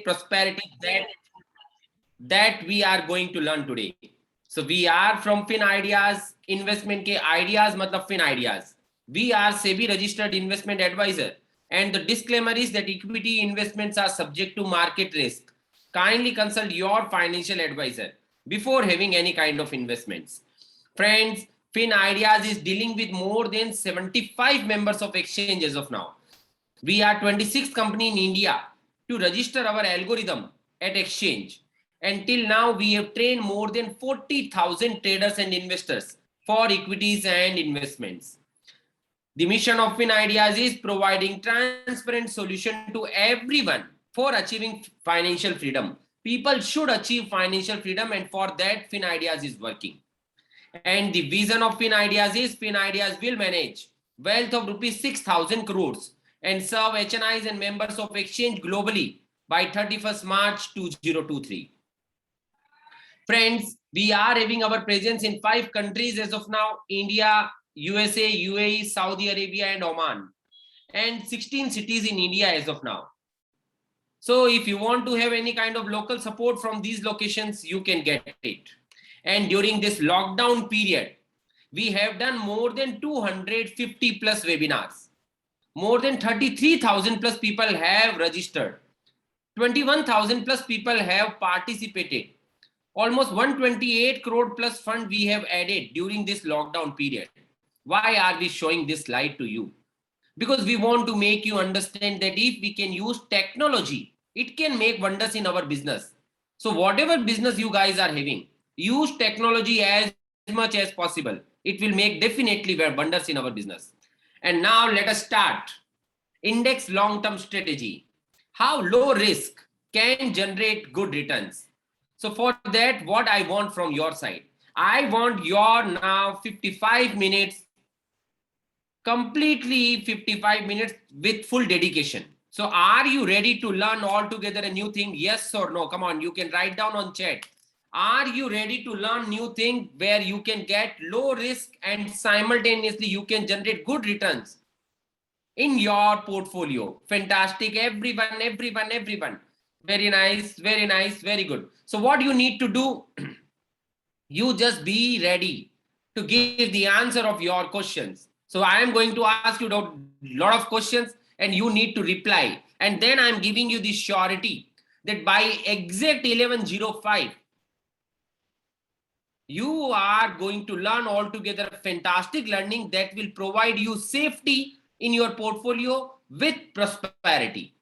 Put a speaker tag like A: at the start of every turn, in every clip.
A: prosperity that we are going to learn today. So we are from Fin Ideas. Investment के ideas मतलब Fin Ideas. We are SEBI registered investment advisor, and the disclaimer is that equity investments are subject to market risk. Kindly consult your financial advisor before having any kind of investments. Friends, Fin Ideas is dealing with more than 75 members of exchange as of now. We are 26th company in India to register our algorithm at exchange. Until now, we have trained more than 40,000 traders and investors for equities and investments. The mission of Fin Ideas is providing transparent solution to everyone for achieving financial freedom. People should achieve financial freedom, and for that, Fin Ideas is working. And the vision of Fin Ideas is Fin Ideas will manage wealth of rupees 6,000 crores and serve HNIs and members of exchange globally by 31st March 2023. Friends, we are having our presence in 5 countries as of now: India, USA, UAE, Saudi Arabia, and Oman, and 16 cities in India as of now. So if you want to have any kind of local support from these locations, you can get it. And during this lockdown period, we have done more than 250 plus webinars. More than 33,000 plus people have registered. 21,000 plus people have participated. Almost 128 crore plus fund we have added during this lockdown period. Why are we showing this slide to you? Because we want to make you understand that if we can use technology, it can make wonders in our business. So whatever business you guys are having, use technology as much as possible. It will make definitely wonders in our business. And now let us start. Index long-term strategy. How low risk can generate good returns. So for that, what I want from your side, I want your now 55 minutes, completely 55 minutes with full dedication. So are you ready to learn altogether a new thing? Yes or no? Come on, you can write down on chat. Are you ready to learn new thing where you can get low risk and simultaneously you can generate good returns in your portfolio? Fantastic, everyone. Very nice, very good. So what you need to do, you just be ready to give the answer of your questions. So I am going to ask you a lot of questions and you need to reply. And then I'm giving you the surety that by exact 11:05, you are going to learn altogether fantastic learning that will provide you safety in your portfolio with prosperity.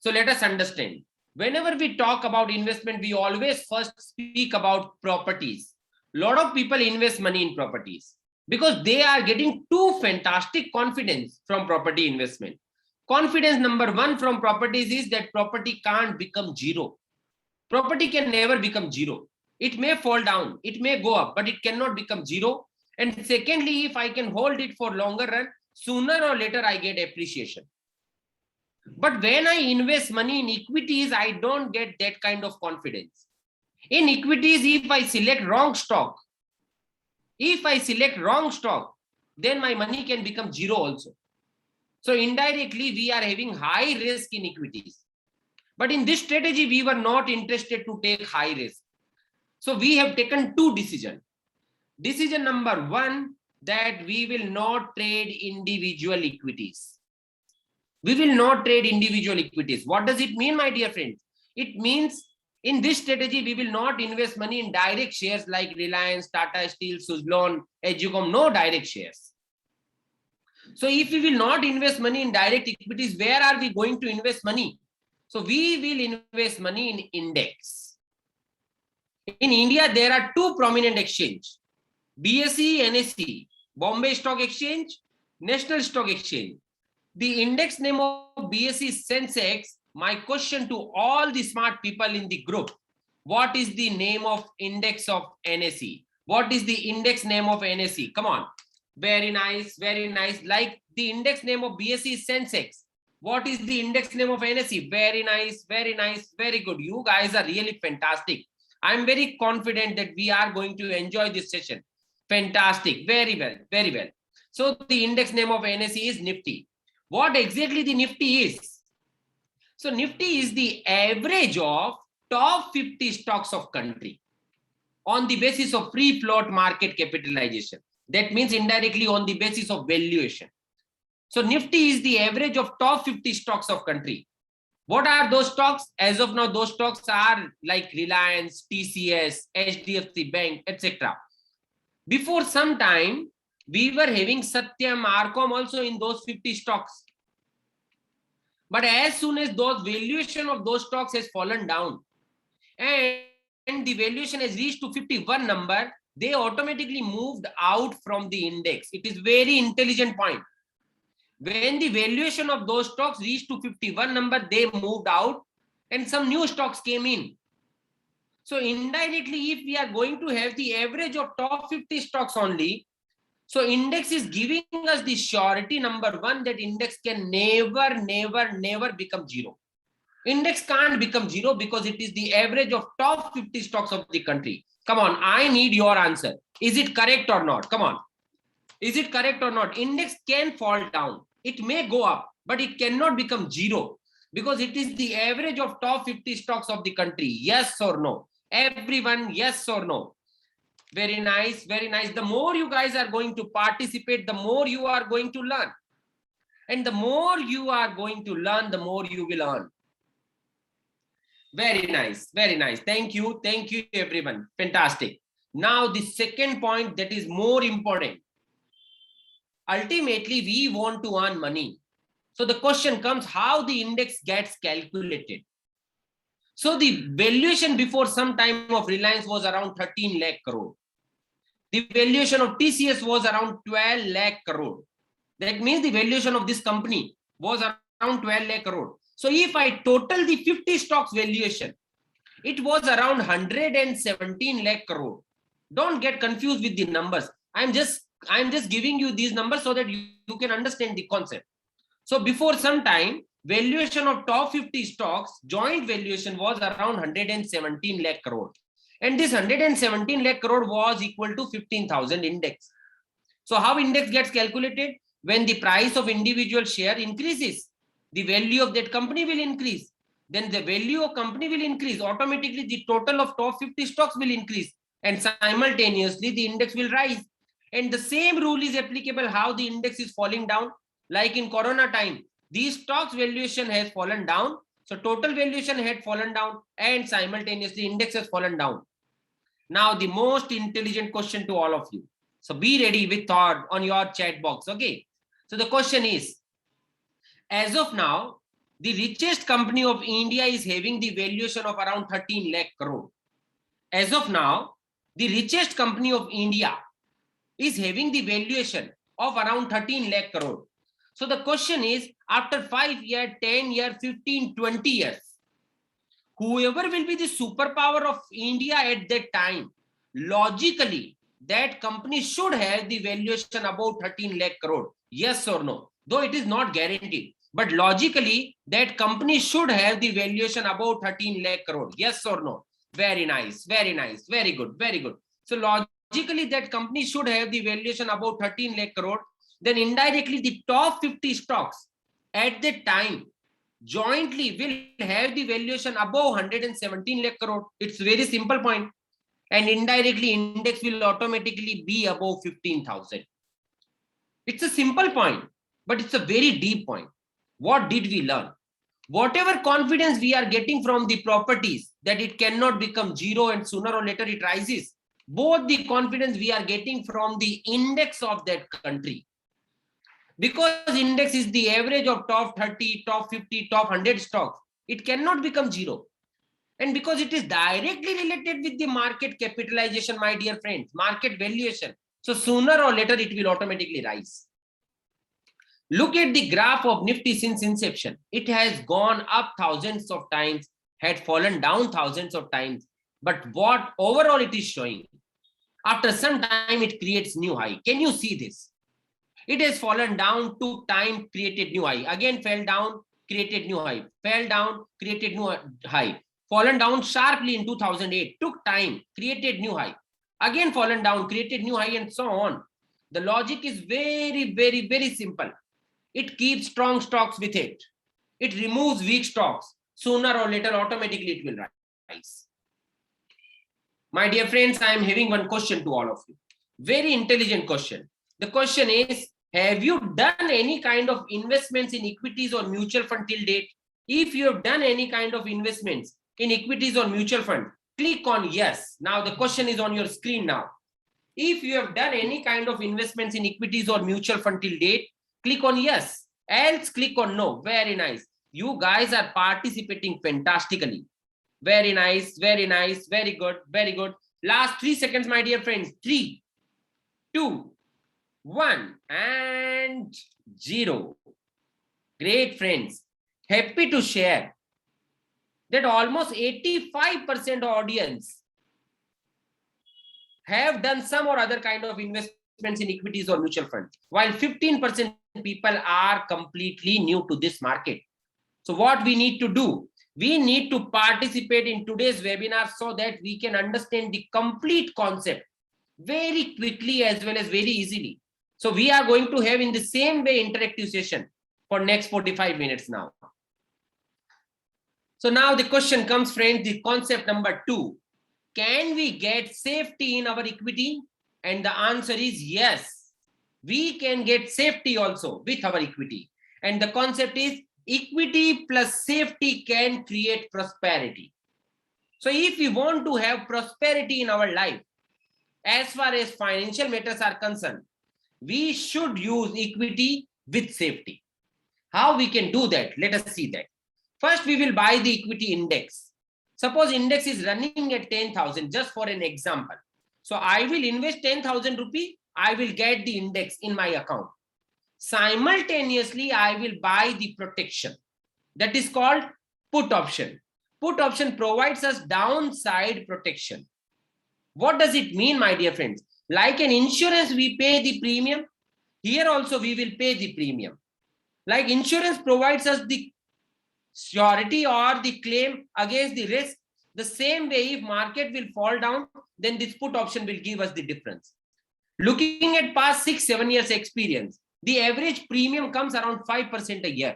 A: So let us understand. Whenever we talk about investment, we always first speak about properties. A lot of people invest money in properties because they are getting too fantastic confidence from property investment. Confidence number 1 from properties is that property can't become zero. Property can never become zero. It may fall down, it may go up, but it cannot become zero. And secondly, if I can hold it for longer run, sooner or later I get appreciation. But when I invest money in equities, I don't get that kind of confidence. In equities, if I select wrong stock, then my money can become zero also. So indirectly, we are having high risk in equities. But in this strategy, we were not interested to take high risk. So we have taken 2 decisions. Decision number 1, that we will not trade individual equities. We will not trade individual equities. What does it mean, my dear friends? It means in this strategy, we will not invest money in direct shares like Reliance, Tata Steel, Suzlon, Educom, no direct shares. So if we will not invest money in direct equities, where are we going to invest money? So we will invest money in index. In India, there are 2 prominent exchanges, BSE, NSE, Bombay Stock Exchange, National Stock Exchange. The index name of BSE is Sensex. My question to all the smart people in the group, what is the name of index of NSE? What is the index name of NSE? Come on. Very nice. Like the index name of BSE is Sensex. What is the index name of NSE? Very nice. Very good. You guys are really fantastic. I'm very confident that we are going to enjoy this session. Fantastic. Very well. So the index name of NSE is Nifty. What exactly the Nifty is? So Nifty is the average of top 50 stocks of country on the basis of free float market capitalization. That means indirectly on the basis of valuation. So Nifty is the average of top 50 stocks of country. What are those stocks? As of now, those stocks are like Reliance, TCS, HDFC Bank, etc. Before some time, we were having Satyam, Arcom also in those 50 stocks. But as soon as those valuation of those stocks has fallen down and the valuation has reached to 51 number, they automatically moved out from the index. It is very intelligent point. When the valuation of those stocks reached to 51 number, they moved out and some new stocks came in. So indirectly, if we are going to have the average of top 50 stocks only, so index is giving us the surety number one that index can never become zero. Index can't become zero because it is the average of top 50 stocks of the country. Come on, I need your answer. Is it correct or not? Come on. Is it correct or not? Index can fall down. It may go up, but it cannot become zero because it is the average of top 50 stocks of the country. Yes or no? Everyone, yes or no? Very nice, very nice. The more you guys are going to participate, the more you are going to learn. And the more you are going to learn, the more you will earn. Very nice, very nice. Thank you everyone. Fantastic. Now the second point that is more important. Ultimately, we want to earn money. So the question comes, how the index gets calculated? So the valuation before some time of Reliance was around 13 lakh crore. The valuation of TCS was around 12 lakh crore. That means the valuation of this company was around 12 lakh crore. So if I total the 50 stocks valuation, it was around 117 lakh crore. Don't get confused with the numbers. I'm just giving you these numbers so that you can understand the concept. So before some time, valuation of top 50 stocks, joint valuation was around 117 lakh crore. And this 117 lakh crore was equal to 15,000 index. So how index gets calculated? When the price of individual share increases, the value of that company will increase. Then the value of company will increase. Automatically, the total of top 50 stocks will increase. And simultaneously, the index will rise. And the same rule is applicable how the index is falling down. Like in Corona time, these stocks valuation has fallen down. So total valuation had fallen down and simultaneously index has fallen down. Now the most intelligent question to all of you. So be ready with thought on your chat box. Okay. So the question is, as of now, the richest company of India is having the valuation of around 13 lakh crore. As of now, the richest company of India is having the valuation of around 13 lakh crore. So the question is, after 5 years, 10 years, 15, 20 years, whoever will be the superpower of India at that time, logically, that company should have the valuation about 13 lakh crore. Yes or no? Though it is not guaranteed. But logically, that company should have the valuation about 13 lakh crore. Yes or no? Very nice, very nice, very good, very good. So logically, that company should have the valuation about 13 lakh crore. Then indirectly, the top 50 stocks at that time jointly will have the valuation above 117 lakh crore. It's very simple point. And indirectly, index will automatically be above 15,000. It's a simple point, but it's a very deep point. What did we learn? Whatever confidence we are getting from the properties that it cannot become zero and sooner or later it rises, both the confidence we are getting from the index of that country. Because index is the average of top 30, top 50, top 100 stocks, it cannot become zero. And because it is directly related with the market capitalization, my dear friends, market valuation. So sooner or later, it will automatically rise. Look at the graph of Nifty since inception. It has gone up thousands of times, had fallen down thousands of times. But what overall it is showing, after some time, it creates new high. Can you see this? It has fallen down, took time, created new high. Again, fell down, created new high. Fell down, created new high. Fallen down sharply in 2008, took time, created new high. Again, fallen down, created new high, and so on. The logic is very, very, very simple. It keeps strong stocks with it. It removes weak stocks. Sooner or later, automatically it will rise. My dear friends, I am having one question to all of you. Very intelligent question. The question is, have you done any kind of investments in equities or mutual fund till date? If you have done any kind of investments in equities or mutual fund, click on yes. Now the question is on your screen now. If you have done any kind of investments in equities or mutual fund till date, click on yes. Else click on no. Very nice. You guys are participating fantastically. Very nice, very nice, very good, very good. Last 3 seconds, my dear friends. 3, 2, 1, and 0. Great, friends. Happy to share that almost 85% audience have done some or other kind of investments in equities or mutual funds, while 15% people are completely new to this market. So what we need to do? We need to participate in today's webinar so that we can understand the complete concept very quickly as well as very easily. So we are going to have in the same way interactive session for next 45 minutes now. So now the question comes, friends, the concept number 2. Can we get safety in our equity? And the answer is yes. We can get safety also with our equity. And the concept is equity plus safety can create prosperity. So if we want to have prosperity in our life, as far as financial matters are concerned, we should use equity with safety. How we can do that? Let us see that. First, we will buy the equity index. Suppose index is running at 10,000, just for an example. So I will invest 10,000 rupees. I will get the index in my account. Simultaneously, I will buy the protection. That is called put option. Put option provides us downside protection. What does it mean, my dear friends? Like an insurance, we pay the premium. Here also, we will pay the premium. Like insurance provides us the surety or the claim against the risk, the same way if market will fall down, then this put option will give us the difference. Looking at past 6-7 years experience, the average premium comes around 5% a year.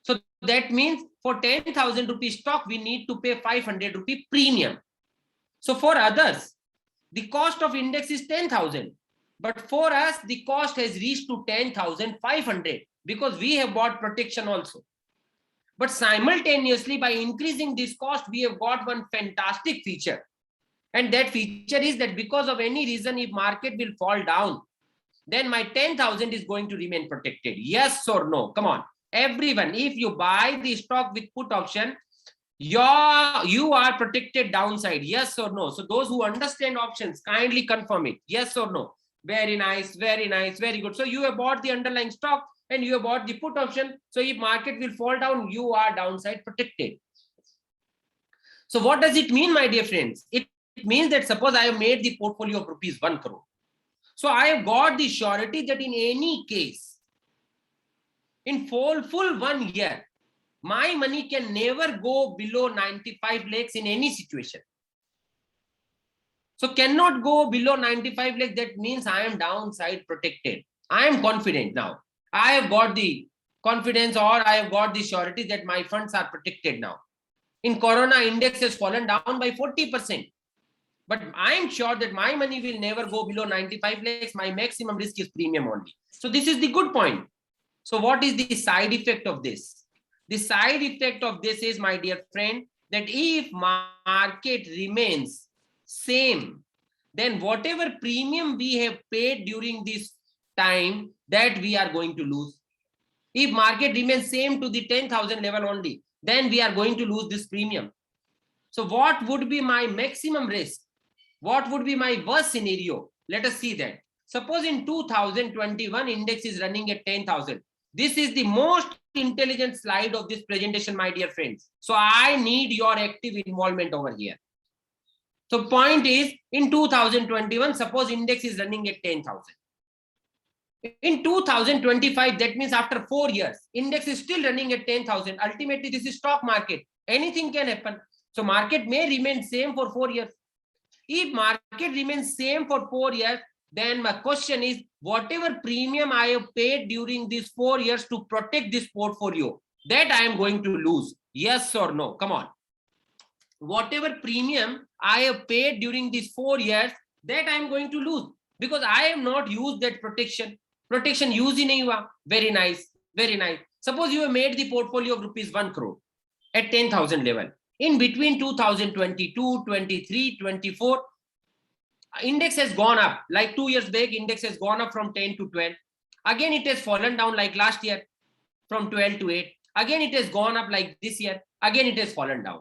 A: So that means for 10,000 rupee stock, we need to pay 500 rupee premium. So for others, the cost of index is 10,000. But for us, the cost has reached to 10,500 because we have bought protection also. But simultaneously, by increasing this cost, we have got one fantastic feature. And that feature is that because of any reason, if market will fall down, then my 10,000 is going to remain protected. Yes or no? Come on. Everyone, if you buy the stock with put option, you are protected downside. Yes or no? So those who understand options, kindly confirm it. Yes or no? Very nice, very nice, very good. So you have bought the underlying stock and you have bought the put option. So if market will fall down, you are downside protected. So what does it mean, my dear friends? It means that suppose I have made the portfolio of rupees 1 crore. So I have got the surety that in any case, in full 1 year, my money can never go below 95 lakhs in any situation. So cannot go below 95 lakhs. That means I am downside protected. I am confident now. I have got the confidence or I have got the surety that my funds are protected now. In Corona, index has fallen down by 40%. But I am sure that my money will never go below 95 lakhs. My maximum risk is premium only. So this is the good point. So what is the side effect of this? The side effect of this is, my dear friend, that if market remains same, then whatever premium we have paid during this time, that we are going to lose. If market remains same to the 10,000 level only, then we are going to lose this premium. So what would be my maximum risk? What would be my worst scenario? Let us see that. Suppose in 2021, index is running at 10,000. This is the most intelligent slide of this presentation, my dear friends. So I need your active involvement over here. So point is, in 2021, suppose index is running at 10,000. In 2025, that means after 4 years, index is still running at 10,000. Ultimately, this is stock market. Anything can happen. So market may remain same for 4 years. If market remains same for 4 years, then my question is, whatever premium I have paid during these 4 years to protect this portfolio, that I am going to lose. Yes or no? Come on. Whatever premium I have paid during these 4 years, that I am going to lose because I have not used that protection. Protection use in Eva. Very nice. Very nice. Suppose you have made the portfolio of rupees 1 crore at 10,000 level. In between 2022, 23, 24, index has gone up. Like 2 years back, index has gone up from 10 to 12. Again, it has fallen down like last year from 12 to 8. Again, it has gone up like this year. Again, it has fallen down.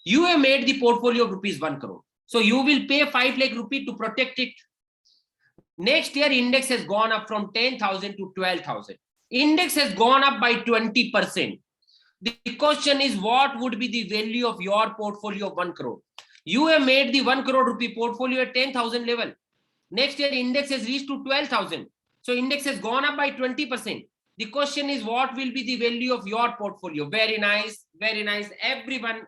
A: You have made the portfolio of rupees 1 crore. So you will pay 5 lakh rupee to protect it. Next year, index has gone up from 10,000 to 12,000. Index has gone up by 20%. The question is, what would be the value of your portfolio of 1 crore? You have made the 1 crore rupee portfolio at 10,000 level. Next year, index has reached to 12,000. So index has gone up by 20%. The question is, what will be the value of your portfolio? Very nice, very nice. Everyone.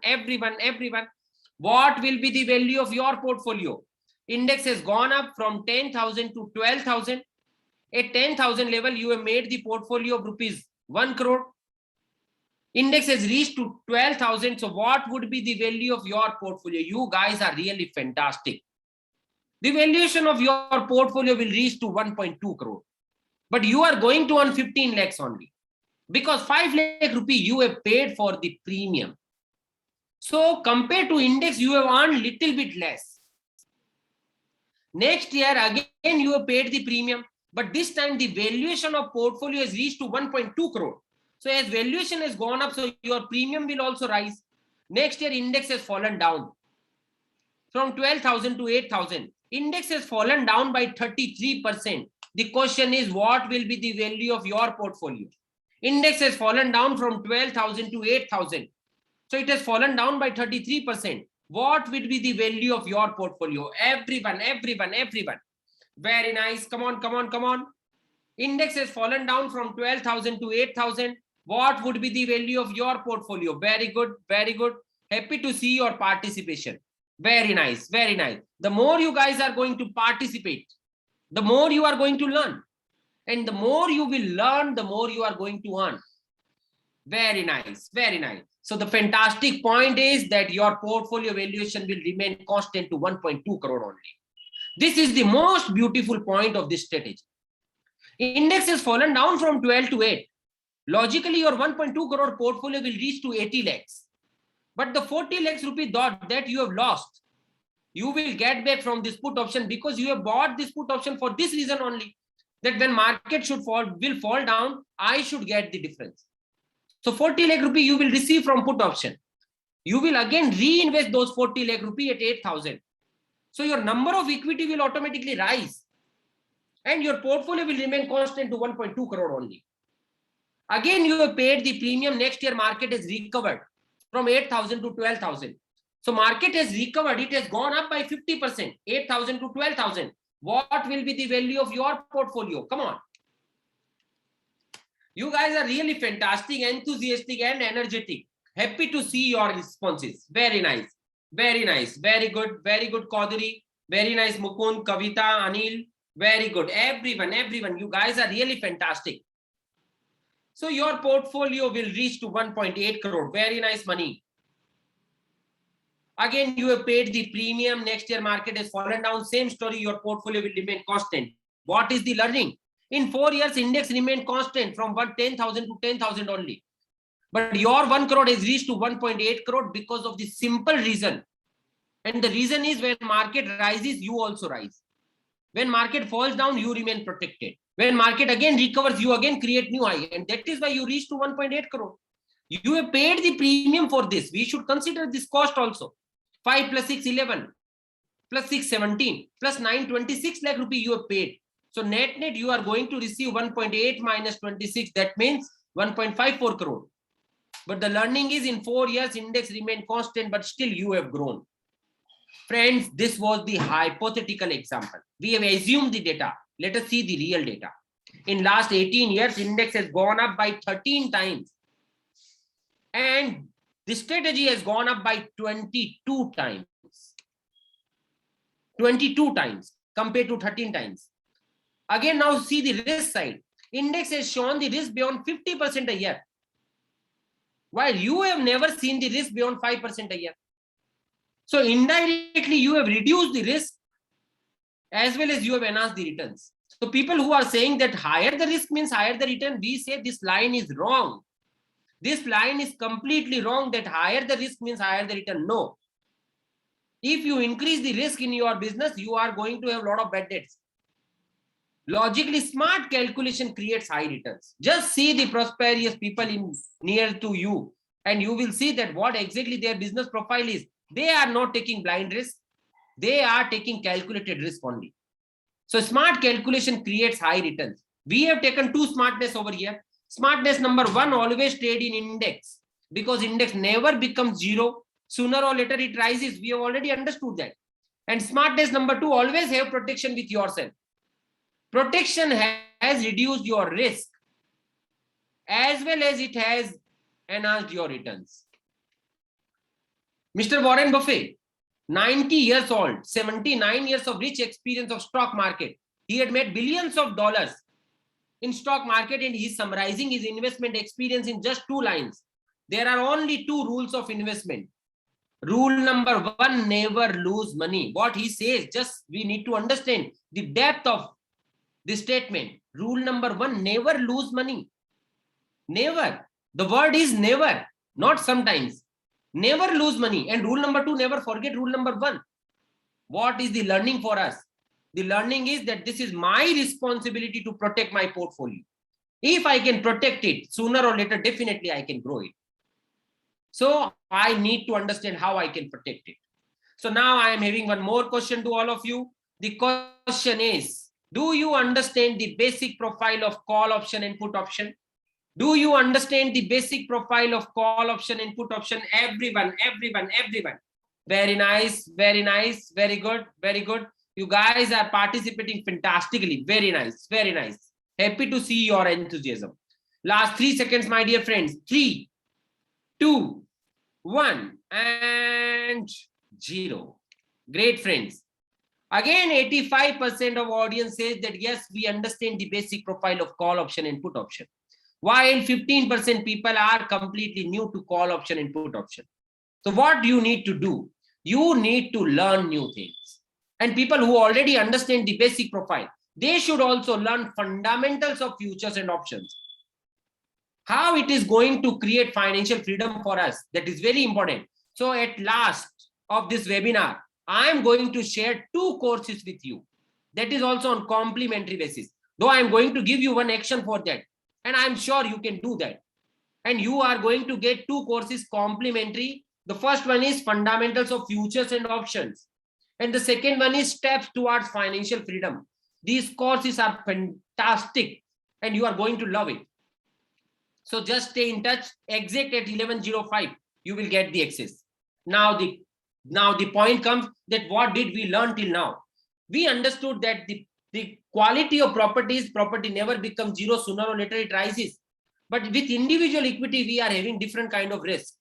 A: What will be the value of your portfolio? Index has gone up from 10,000 to 12,000. At 10,000 level, you have made the portfolio of rupees 1 crore. Index has reached to 12,000. So what would be the value of your portfolio? You guys are really fantastic. The valuation of your portfolio will reach to 1.2 crore. But you are going to earn 15 lakhs only. Because 5 lakh rupee you have paid for the premium. So compared to index, you have earned little bit less. Next year, again, you have paid the premium. But this time, the valuation of portfolio has reached to 1.2 crore. So as valuation has gone up, so your premium will also rise. Next year, index has fallen down from 12,000 to 8,000. Index has fallen down by 33%. The question is, what will be the value of your portfolio? Index has fallen down from 12,000 to 8,000. So it has fallen down by 33%. What will be the value of your portfolio? Everyone. Very nice. Come on. Index has fallen down from 12,000 to 8,000. What would be the value of your portfolio? Very good. Happy to see your participation. Very nice. The more you guys are going to participate, the more you are going to learn. And the more you will learn, the more you are going to earn. Very nice. So the fantastic point is that your portfolio valuation will remain constant to 1.2 crore only. This is the most beautiful point of this strategy. Index has fallen down from 12 to 8. Logically, your 1.2 crore portfolio will reach to 80 lakhs. But the 40 lakhs rupee that you have lost, you will get back from this put option because you have bought this put option for this reason only, that when market will fall down, I should get the difference. So 40 lakh rupee you will receive from put option. You will again reinvest those 40 lakh rupee at 8,000. So your number of equity will automatically rise and your portfolio will remain constant to 1.2 crore only. Again, you have paid the premium. Next year, market has recovered from 8,000 to 12,000. So market has recovered. It has gone up by 50%, 8,000 to 12,000. What will be the value of your portfolio? Come on. You guys are really fantastic, enthusiastic and energetic. Happy to see your responses. Very nice. Very good, Kaudari. Very nice, Mukund, Kavita, Anil. Very good. Everyone. You guys are really fantastic. So your portfolio will reach to 1.8 crore. Very nice money. Again, you have paid the premium. Next year, market has fallen down. Same story. Your portfolio will remain constant. What is the learning? In 4 years, index remained constant from 10,000 to 10,000 only. But your 1 crore has reached to 1.8 crore because of the simple reason. And the reason is when market rises, you also rise. When market falls down, you remain protected. When market again recovers, you again create new high. And that is why you reach to 1.8 crore. You have paid the premium for this. We should consider this cost also. 5 plus 6, 11. Plus 6, 17. Plus 9, 26 lakh rupee you have paid. So net, you are going to receive 1.8 minus 26. That means 1.54 crore. But the learning is in 4 years, index remained constant, but still you have grown. Friends, this was the hypothetical example. We have assumed the data. Let us see the real data. In last 18 years, index has gone up by 13 times. And the strategy has gone up by 22 times. 22 times compared to 13 times. Again, now see the risk side. Index has shown the risk beyond 50% a year. while you have never seen the risk beyond 5% a year. So indirectly, you have reduced the risk as well as you have enhanced the returns. So people who are saying that higher the risk means higher the return, we say this line is wrong. This line is completely wrong, that higher the risk means higher the return. No. If you increase the risk in your business, you are going to have a lot of bad debts. Logically, smart calculation creates high returns. Just see the prosperous people in near to you, and you will see that what exactly their business profile is. They are not taking blind risk. They are taking calculated risk only. So smart calculation creates high returns. We have taken two smartness over here. Smartness number one, always trade in index, because index never becomes zero. Sooner or later it rises. We have already understood that. And smartness number two, always have protection with yourself. Protection has reduced your risk as well as it has enhanced your returns. Mr. Warren Buffett, 90 years old, 79 years of rich experience of stock market. He had made billions of dollars in stock market, and he's summarizing his investment experience in just 2 lines. There are only 2 rules of investment. Rule number 1, never lose money. What he says, just we need to understand the depth of the statement. Rule number 1, never lose money. Never. The word is never, not sometimes. Never lose money. And rule number 2, never forget rule number 1. What is the learning for us? The learning is that this is my responsibility to protect my portfolio. If I can protect it, sooner or later, definitely I can grow it. So I need to understand how I can protect it. So now I am having one more question to all of you. The question is, do you understand the basic profile of call option and put option? Do you understand the basic profile of call option and put option? Everyone. Very nice, very good, very good. You guys are participating fantastically. Very nice, very nice. Happy to see your enthusiasm. Last 3 seconds, my dear friends. 3, 2, 1, and 0. Great, friends. Again, 85% of audience says that yes, we understand the basic profile of call option and put option, while 15% people are completely new to call option and put option. So what do you need to do? You need to learn new things. And people who already understand the basic profile, they should also learn fundamentals of futures and options. How it is going to create financial freedom for us. That is very important. So at last of this webinar, I am going to share 2 courses with you. That is also on complimentary basis. Though I am going to give you one action for that. And I'm sure you can do that. And you are going to get 2 courses complimentary. The first one is fundamentals of futures and options. And the second one is steps towards financial freedom. These courses are fantastic and you are going to love it. So just stay in touch. Exact at 11:05, you will get the access. Now the point comes that what did we learn till now? We understood that the quality of property never becomes zero. Sooner or later it rises. But with individual equity, we are having different kind of risk.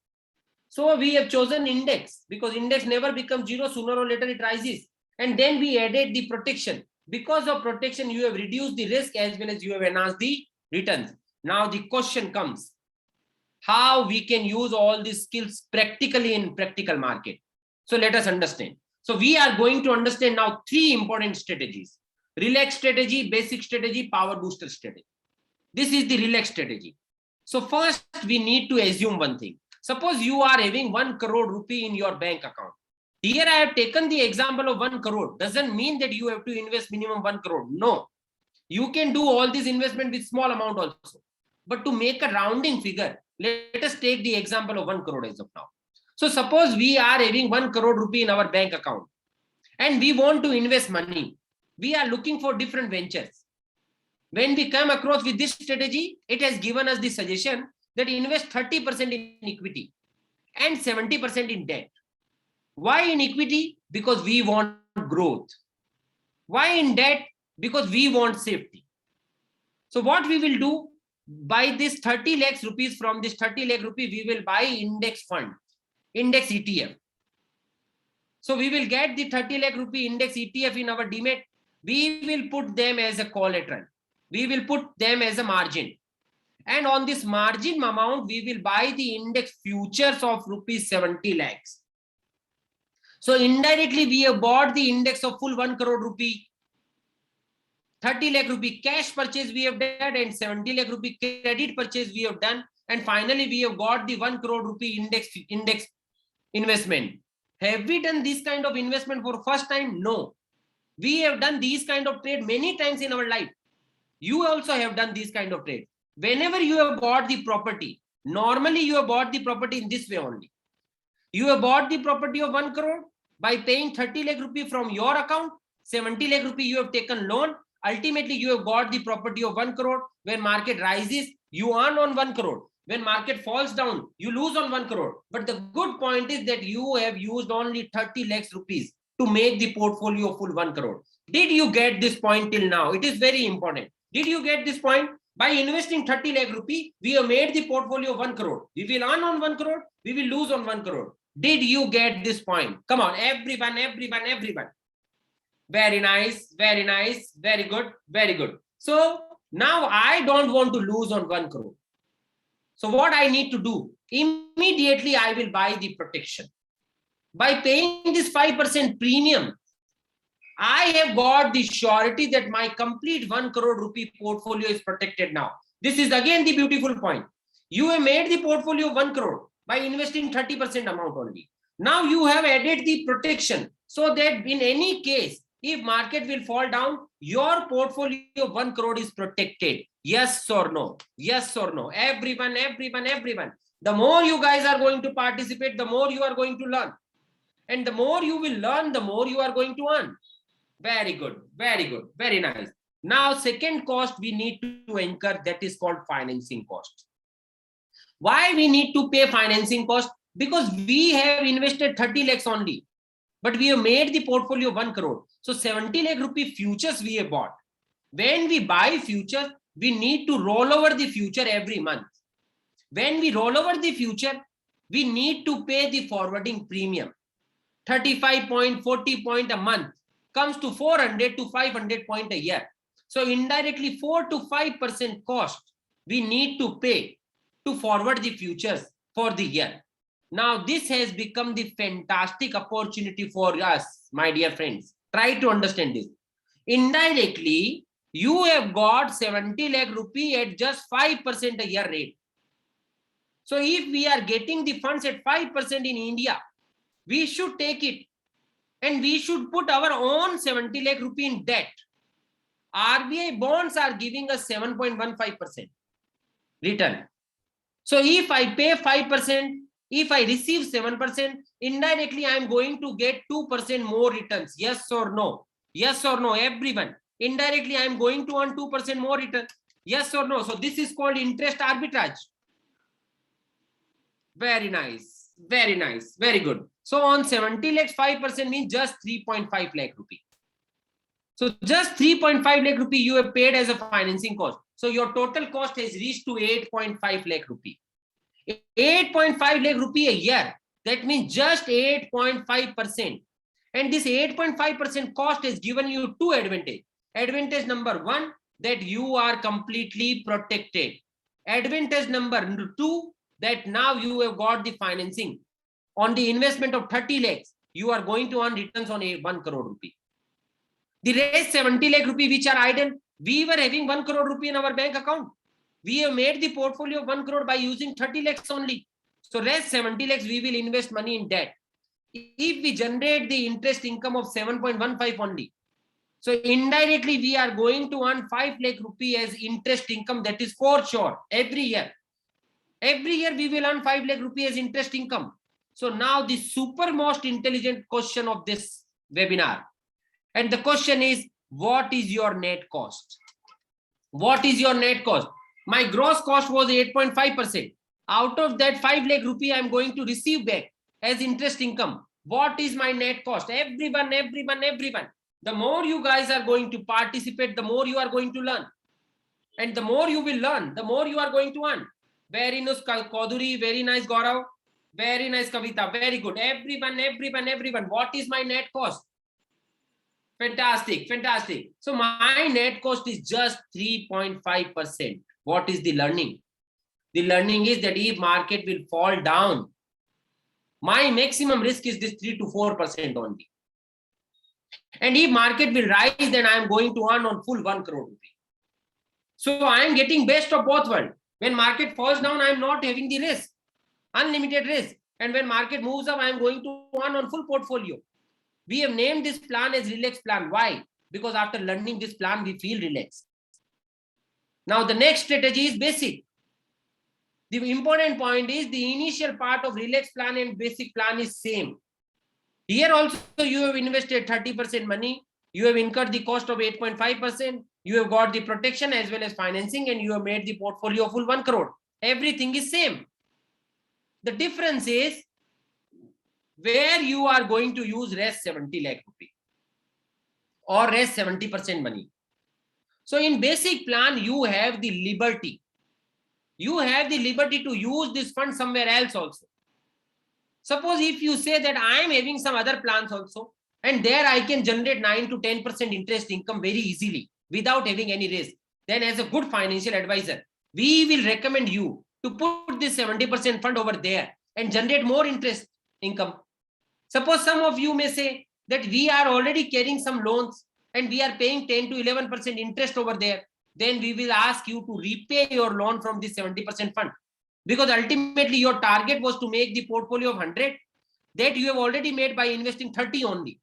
A: So we have chosen index because index never becomes zero. Sooner or later it rises. And then we added the protection. Because of protection, you have reduced the risk as well as you have enhanced the returns. Now the question comes, how we can use all these skills practically in practical market. So let us understand. So we are going to understand now 3 important strategies. Relax strategy, basic strategy, power booster strategy. This is the relax strategy. So first we need to assume one thing. Suppose you are having 1 crore rupee in your bank account. Here I have taken the example of 1 crore. Doesn't mean that you have to invest minimum 1 crore. No. You can do all this investment with small amount also. But to make a rounding figure, let us take the example of 1 crore as of now. So suppose we are having 1 crore rupee in our bank account and we want to invest money. We are looking for different ventures. When we come across with this strategy, it has given us the suggestion that invest 30% in equity and 70% in debt. Why in equity? Because we want growth. Why in debt? Because we want safety. So what we will do, by this 30 lakhs rupees, from this 30 lakh rupee, we will buy index fund, index ETF. So we will get the 30 lakh rupee index ETF in our demat. We will put them as a collateral. We will put them as a margin. And on this margin amount, we will buy the index futures of rupees 70 lakhs. So indirectly, we have bought the index of full 1 crore rupee. 30 lakh rupee cash purchase we have done, and 70 lakh rupee credit purchase we have done. And finally, we have got the 1 crore rupee index investment. Have we done this kind of investment for first time? No. We have done these kind of trade many times in our life. You also have done these kind of trade. Whenever you have bought the property, normally you have bought the property in this way only. You have bought the property of 1 crore by paying 30 lakh rupee from your account, 70 lakh rupee you have taken loan. Ultimately, you have got the property of 1 crore. When market rises, you earn on 1 crore. When market falls down, you lose on 1 crore. But the good point is that you have used only 30 lakhs rupees to make the portfolio full 1 crore. Did you get this point till now? It is very important. Did you get this point? By investing 30 lakh rupee, we have made the portfolio 1 crore. We will earn on 1 crore. We will lose on 1 crore. Did you get this point? Come on, everyone. Very nice, very good, very good. So now I don't want to lose on 1 crore. So what I need to do? Immediately I will buy the protection. By paying this 5% premium, I have got the surety that my complete 1 crore rupee portfolio is protected now. This is again the beautiful point. You have made the portfolio 1 crore by investing 30% amount only. Now you have added the protection so that in any case, if market will fall down, your portfolio of 1 crore is protected. Yes or no? Yes or no? Everyone. The more you guys are going to participate, the more you are going to learn. And the more you will learn, the more you are going to earn. Very good, very nice. Now, second cost we need to incur, that is called financing cost. Why we need to pay financing cost? Because we have invested 30 lakhs only, but we have made the portfolio 1 crore. So 70 lakh rupee futures we have bought. When we buy futures, we need to roll over the future every month. When we roll over the future, we need to pay the forwarding premium. 35 point, 40 point a month comes to 400 to 500 point a year. So indirectly 4 to 5% cost we need to pay to forward the futures for the year. Now this has become the fantastic opportunity for us, my dear friends. Try to understand this. Indirectly, you have got 70 lakh rupee at just 5% a year rate. So if we are getting the funds at 5% in India, we should take it and we should put our own 70 lakh rupee in debt. RBI bonds are giving us 7.15% return. So if I pay 5%, if I receive 7%, indirectly I am going to get 2% more returns. Yes or no? Yes or no, everyone? Indirectly I am going to earn 2% more return. Yes or no? So this is called interest arbitrage. Very nice, very good. So on 70 lakhs, 5% means just 3.5 lakh rupee. So just 3.5 lakh rupee you have paid as a financing cost. So your total cost has reached to 8.5 lakh rupee. 8.5 lakh rupee a year. That means just 8.5%. And this 8.5% cost has given you two advantages. Advantage number one, that you are completely protected. Advantage number two, that now you have got the financing. On the investment of 30 lakhs, you are going to earn returns on 1 crore rupee. The rest 70 lakh rupee which are idle, we were having 1 crore rupee in our bank account. We have made the portfolio of 1 crore by using 30 lakhs only. So rest 70 lakhs, we will invest money in debt. If we generate the interest income of 7.15 only, so indirectly we are going to earn 5 lakh rupee as interest income. That is for sure every year. Every year we will earn 5 lakh rupee as interest income. So now the super most intelligent question of this webinar. And the question is, what is your net cost? What is your net cost? My gross cost was 8.5%. Out of that 5 lakh rupee I am going to receive back as interest income. What is my net cost? Everyone. The more you guys are going to participate, the more you are going to learn. And the more you will learn, the more you are going to earn. Very nice, Koduri. Very nice, Gaurav. Very nice, Kavita. Very good. Everyone. What is my net cost? Fantastic. So my net cost is just 3.5%. What is the learning? The learning is that if market will fall down, my maximum risk is this 3 to 4% only. And if market will rise, then I am going to earn on full 1 crore rupee. So I am getting best of both worlds. When market falls down, I am not having the risk, unlimited risk. And when market moves up, I am going to earn on full portfolio. We have named this plan as relax plan. Why? Because after learning this plan, we feel relaxed. Now the next strategy is basic. The important point is the initial part of relax plan and basic plan is same. Here also you have invested 30% money. You have incurred the cost of 8.5%. You have got the protection as well as financing, and you have made the portfolio full 1 crore. Everything is same. The difference is where you are going to use rest 70 lakh rupee or rest 70% money. So in basic plan, you have the liberty. You have the liberty to use this fund somewhere else also. Suppose if you say that I am having some other plans also, and there I can generate 9 to 10% interest income very easily without having any risk, then as a good financial advisor, we will recommend you to put this 70% fund over there and generate more interest income. Suppose some of you may say that we are already carrying some loans and we are paying 10 to 11% interest over there. Then we will ask you to repay your loan from this 70% fund. Because ultimately your target was to make the portfolio of 100 that you have already made by investing 30 only.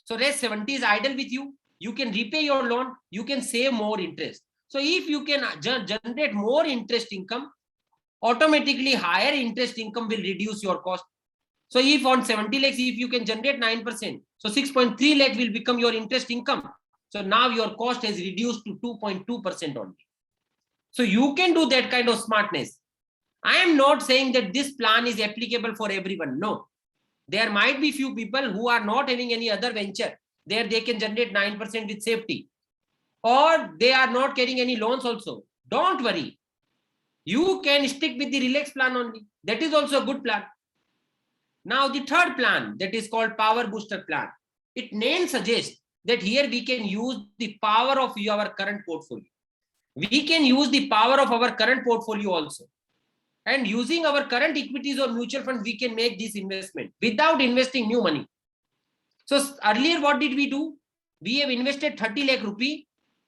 A: So rest 70 is idle with you. You can repay your loan. You can save more interest. So if you can generate more interest income, automatically higher interest income will reduce your cost. So if on 70 lakhs, if you can generate 9%, so 6.3 lakh will become your interest income. So now your cost has reduced to 2.2% only. So you can do that kind of smartness. I am not saying that this plan is applicable for everyone. No, there might be few people who are not having any other venture. There they can generate 9% with safety, or they are not carrying any loans also. Don't worry. You can stick with the relax plan only. That is also a good plan. Now the third plan, that is called power booster plan. Its name suggests that here we can use the power of our current portfolio. We can use the power of our current portfolio also. And using our current equities or mutual funds, we can make this investment without investing new money. So earlier, what did we do? We have invested 30 lakh rupee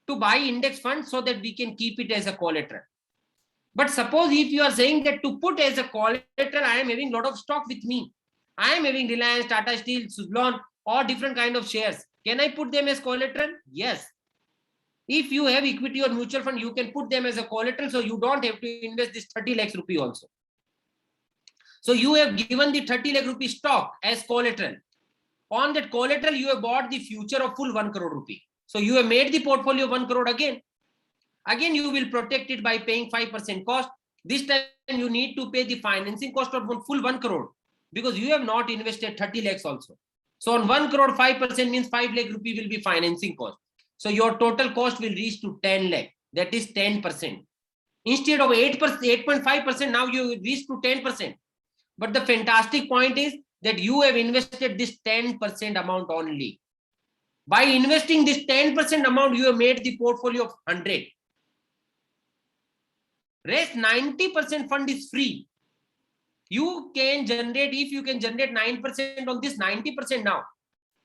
A: to buy index funds so that we can keep it as a collateral. But suppose if you are saying that to put as a collateral, I am having a lot of stock with me. I am having Reliance, Tata Steel, Suzlon, or different kind of shares. Can I put them as collateral? Yes. If you have equity or mutual fund, you can put them as a collateral, so you don't have to invest this 30 lakhs rupee also. So you have given the 30 lakh rupee stock as collateral. On that collateral, you have bought the future of full 1 crore rupee. So you have made the portfolio 1 crore again. Again, you will protect it by paying 5% cost. This time you need to pay the financing cost of full 1 crore because you have not invested 30 lakhs also. So on 1 crore, 5% means 5 lakh rupee will be financing cost. So your total cost will reach to 10 lakh. That is 10%. Instead of 8%, 8.5%, now you reach to 10%. But the fantastic point is that you have invested this 10% amount only. By investing this 10% amount, you have made the portfolio of 100. Rest 90% fund is free. You can generate, if you can generate 9% on this 90% now,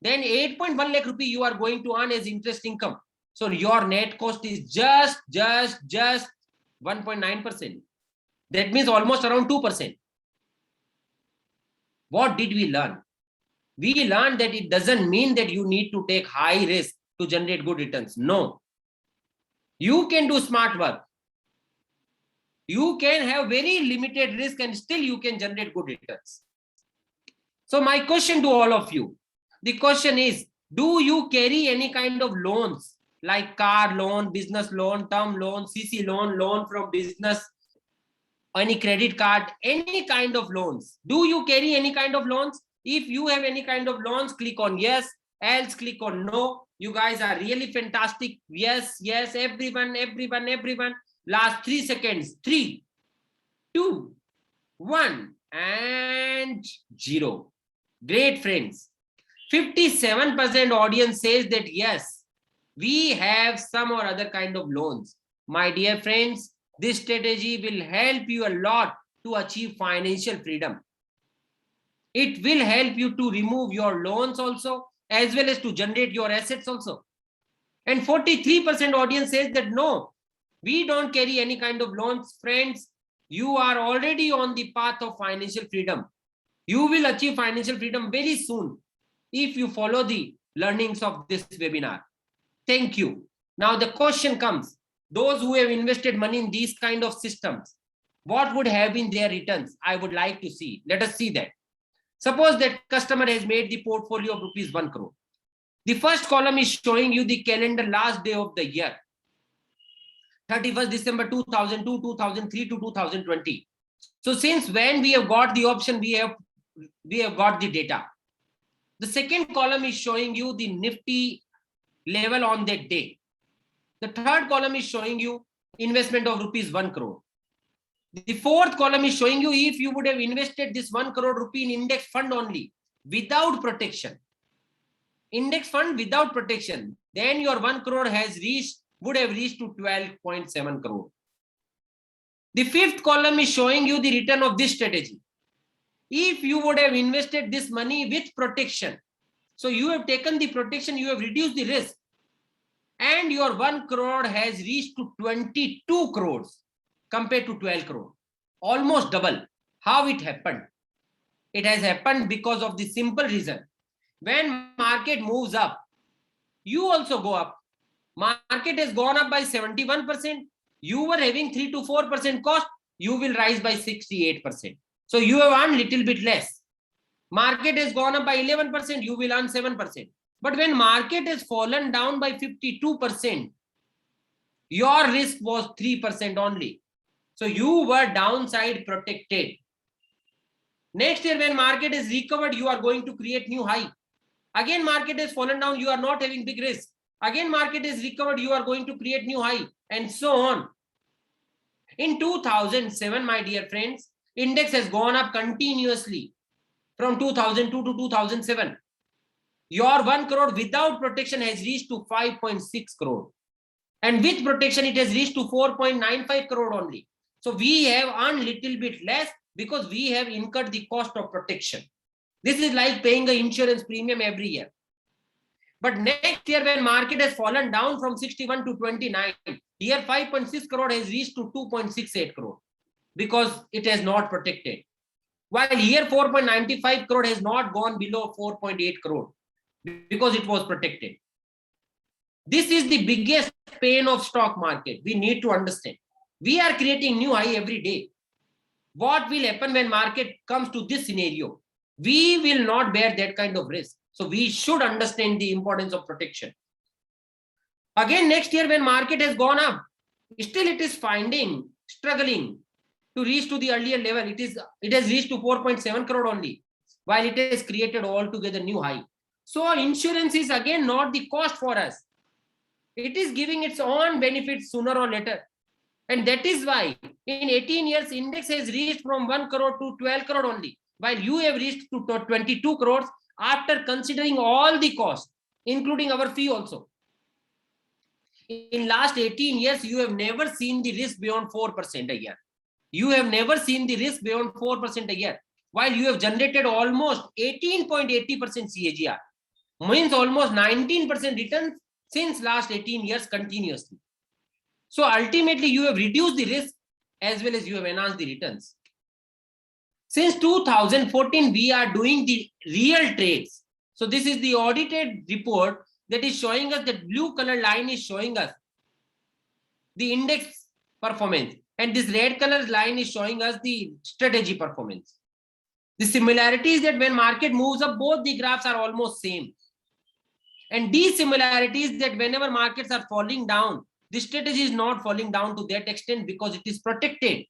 A: then 8.1 lakh rupee you are going to earn as interest income. So your net cost is just 1.9%. That means almost around 2%. What did we learn? We learned that it doesn't mean that you need to take high risk to generate good returns. No. You can do smart work. You can have very limited risk and still you can generate good returns. So my question to all of you, the question is, do you carry any kind of loans like car loan, business loan, term loan, CC loan, loan from business, any credit card, any kind of loans? Do you carry any kind of loans? If you have any kind of loans, click on yes, else click on no. You guys are really fantastic. Yes, yes, everyone. Last 3 seconds. 3, 2, 1, and 0. Great, friends. 57% audience says that yes, we have some or other kind of loans. My dear friends, This strategy will help you a lot to achieve financial freedom. It will help you to remove your loans also, as well as to generate your assets also. And 43% audience says that no, we don't carry any kind of loans. Friends, you are already on the path of financial freedom. You will achieve financial freedom very soon if you follow the learnings of this webinar. Thank you. Now the question comes, those who have invested money in these kind of systems, what would have been their returns? I would like to see. Let us see that. Suppose that customer has made the portfolio of rupees 1 crore. The first column is showing you the calendar last day of the year. 31st December 2002, 2003 to 2020. So since when we have got the option, we have got the data. The second column is showing you the Nifty level on that day. The third column is showing you investment of rupees 1 crore. The fourth column is showing you if you would have invested this 1 crore rupee in index fund only without protection. Index fund without protection, then your 1 crore would have reached to 12.7 crore. The fifth column is showing you the return of this strategy. If you would have invested this money with protection, so you have taken the protection, you have reduced the risk, and your 1 crore has reached to 22 crores compared to 12 crore, almost double. How it happened? It has happened because of the simple reason. When market moves up, you also go up. Market has gone up by 71%. You were having 3 to 4% cost. You will rise by 68%. So you have earned little bit less. Market has gone up by 11%. You will earn 7%. But when market has fallen down by 52%, your risk was 3% only. So you were downside protected. Next year, when market is recovered, you are going to create new high. Again, market has fallen down, you are not having big risk. Again, market is recovered, you are going to create new high, and so on. In 2007, my dear friends, index has gone up continuously from 2002 to 2007. Your 1 crore without protection has reached to 5.6 crore. And with protection, it has reached to 4.95 crore only. So we have earned little bit less because we have incurred the cost of protection. This is like paying an insurance premium every year. But next year, when market has fallen down from 61 to 29, here 5.6 crore has reached to 2.68 crore because it has not protected. While here 4.95 crore has not gone below 4.8 crore because it was protected. This is the biggest pain of stock market. We need to understand. We are creating new high every day. What will happen when market comes to this scenario? We will not bear that kind of risk. So we should understand the importance of protection. Again, next year when market has gone up, still it is struggling to reach to the earlier level. It has reached to 4.7 crore only, while it has created altogether new high. So insurance is again not the cost for us. It is giving its own benefits sooner or later. And that is why in 18 years, index has reached from 1 crore to 12 crore only, while you have reached to 22 crores after considering all the costs, including our fee also. In last 18 years, you have never seen the risk beyond 4% a year. You have never seen the risk beyond 4% a year, while you have generated almost 18.80% CAGR, means almost 19% returns since last 18 years continuously. So ultimately, you have reduced the risk as well as you have enhanced the returns. Since 2014, we are doing the real trades. So this is the audited report that is showing us that blue color line is showing us the index performance. And this red color line is showing us the strategy performance. The similarity is that when market moves up, both the graphs are almost same. And these similarities that whenever markets are falling down, the strategy is not falling down to that extent because it is protected.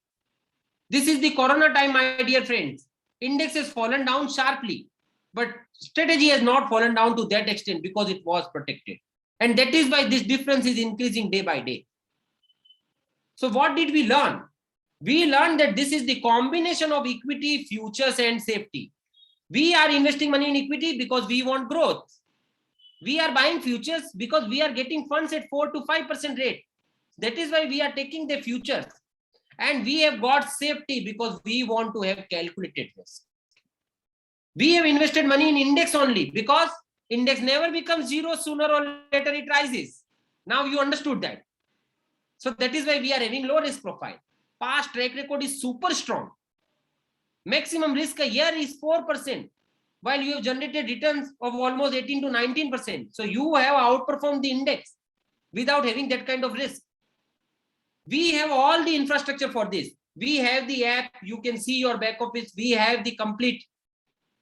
A: This is the corona time, my dear friends. Index has fallen down sharply, but strategy has not fallen down to that extent because it was protected. And that is why this difference is increasing day by day. So what did we learn? We learned that this is the combination of equity, futures, and safety. We are investing money in equity because we want growth. We are buying futures because we are getting funds at 4 to 5% rate. That is why we are taking the futures. And we have got safety because we want to have calculated risk. We have invested money in index only because index never becomes zero, sooner or later it rises. Now you understood that. So that is why we are having low risk profile. Past track record is super strong. Maximum risk a year is 4%, while you have generated returns of almost 18 to 19%. So you have outperformed the index without having that kind of risk. We have all the infrastructure for this. We have the app, you can see your back office. We have the complete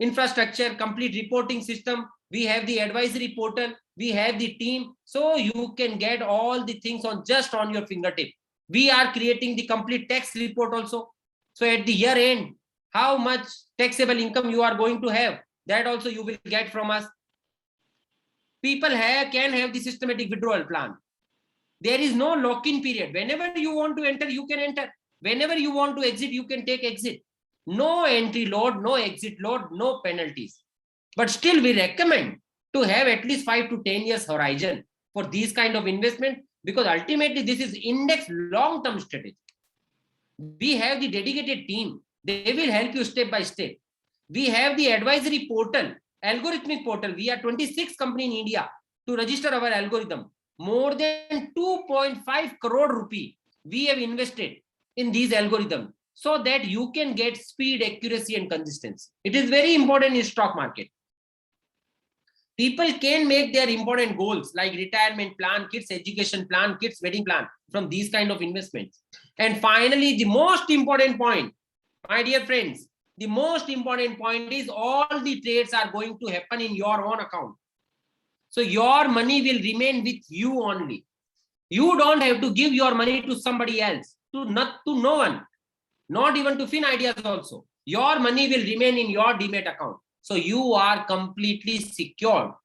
A: infrastructure, complete reporting system. We have the advisory portal. We have the team. So you can get all the things on just on your fingertip. We are creating the complete tax report also. So at the year end, how much taxable income you are going to have, that also you will get from us. People can have the systematic withdrawal plan. There is no lock-in period. Whenever you want to enter, you can enter. Whenever you want to exit, you can take exit. No entry load, no exit load, no penalties. But still we recommend to have at least 5 to 10 years horizon for these kind of investment, because ultimately this is index long-term strategy. We have the dedicated team. They will help you step by step. We have the advisory portal, algorithmic portal. We are 26 company in India to register our algorithm. More than 2.5 crore rupee we have invested in these algorithms so that you can get speed, accuracy, and consistency. It is very important in stock market. People can make their important goals like retirement plan, kids education plan, kids wedding plan from these kind of investments. And finally, the most important point, my dear friends, the most important point is all the trades are going to happen in your own account. So your money will remain with you only. You don't have to give your money to somebody else, to no one, not even to FinIdeas also. Your money will remain in your Demat account. So you are completely secure.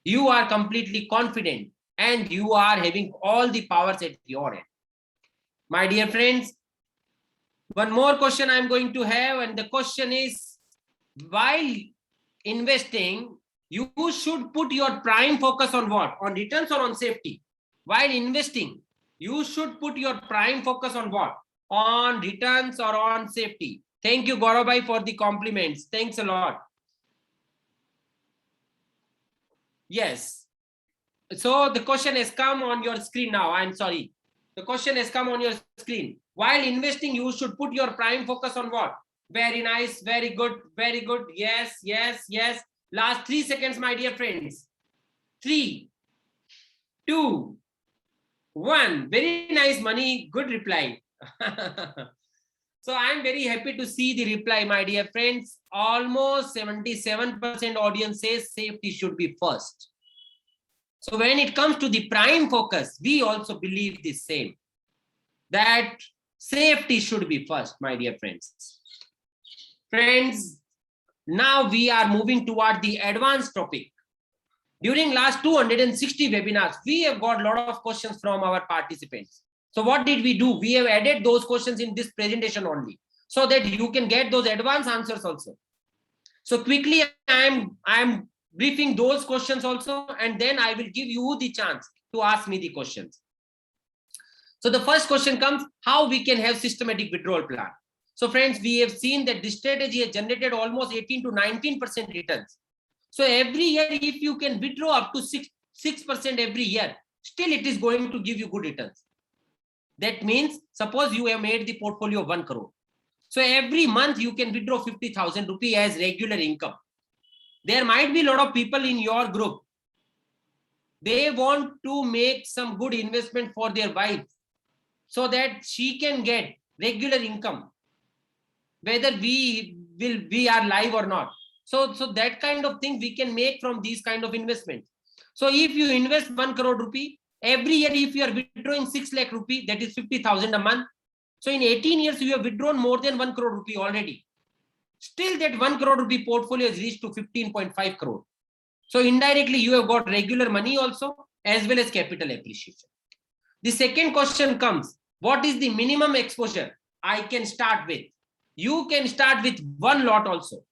A: You are completely confident and you are having all the powers at your end. My dear friends, one more question I'm going to have, and the question is, while investing, you should put your prime focus on what? On returns or on safety? While investing, you should put your prime focus on what? On returns or on safety? Thank you, Gaurav, for the compliments. Thanks a lot. Yes. So the question has come on your screen now. I'm sorry. The question has come on your screen. While investing, you should put your prime focus on what? Very nice. Very good. Very good. Yes, yes, yes. Last 3 seconds, my dear friends. 3, 2, 1. Very nice, Money. Good reply. So I'm very happy to see the reply, my dear friends. Almost 77% audience says safety should be first. So when it comes to the prime focus, we also believe the same, that safety should be first, my dear friends. Friends, now we are moving toward the advanced topic. During last 260 webinars, we have got a lot of questions from our participants. So what did we do? We have added those questions in this presentation only, so that you can get those advanced answers also. So quickly, I am briefing those questions also, and then I will give you the chance to ask me the questions. So the first question comes, how we can have systematic withdrawal plan? So friends, we have seen that this strategy has generated almost 18 to 19% returns. So every year, if you can withdraw up to 6% every year, still it is going to give you good returns. That means, suppose you have made the portfolio of 1 crore. So every month you can withdraw 50,000 rupees as regular income. There might be a lot of people in your group. They want to make some good investment for their wife so that she can get regular income, whether we are live or not. So that kind of thing we can make from these kind of investments. So if you invest 1 crore rupee, every year if you are withdrawing 6 lakh rupee, that is 50,000 a month. So in 18 years, you have withdrawn more than 1 crore rupee already. Still that 1 crore rupee portfolio has reached to 15.5 crore. So indirectly, you have got regular money also, as well as capital appreciation. The second question comes, what is the minimum exposure I can start with? You can start with 1 lot also.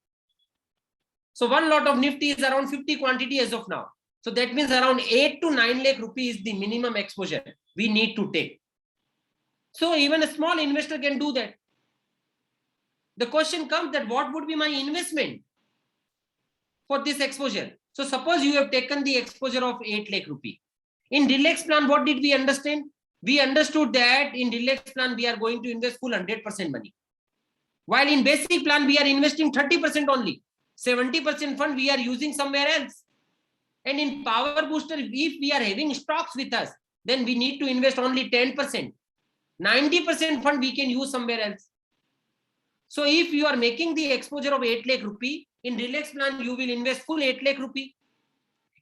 A: So 1 lot of Nifty is around 50 quantity as of now. So that means around 8 to 9 lakh rupees is the minimum exposure we need to take. So even a small investor can do that. The question comes that what would be my investment for this exposure? So suppose you have taken the exposure of 8 lakh rupee. In relax plan, what did we understand? We understood that in relax plan, we are going to invest full 100% money. While in basic plan, we are investing 30% only. 70% fund we are using somewhere else. And in power booster, if we are having stocks with us, then we need to invest only 10%. 90% fund we can use somewhere else. So if you are making the exposure of 8 lakh rupee, in relax plan, you will invest full 8 lakh rupee.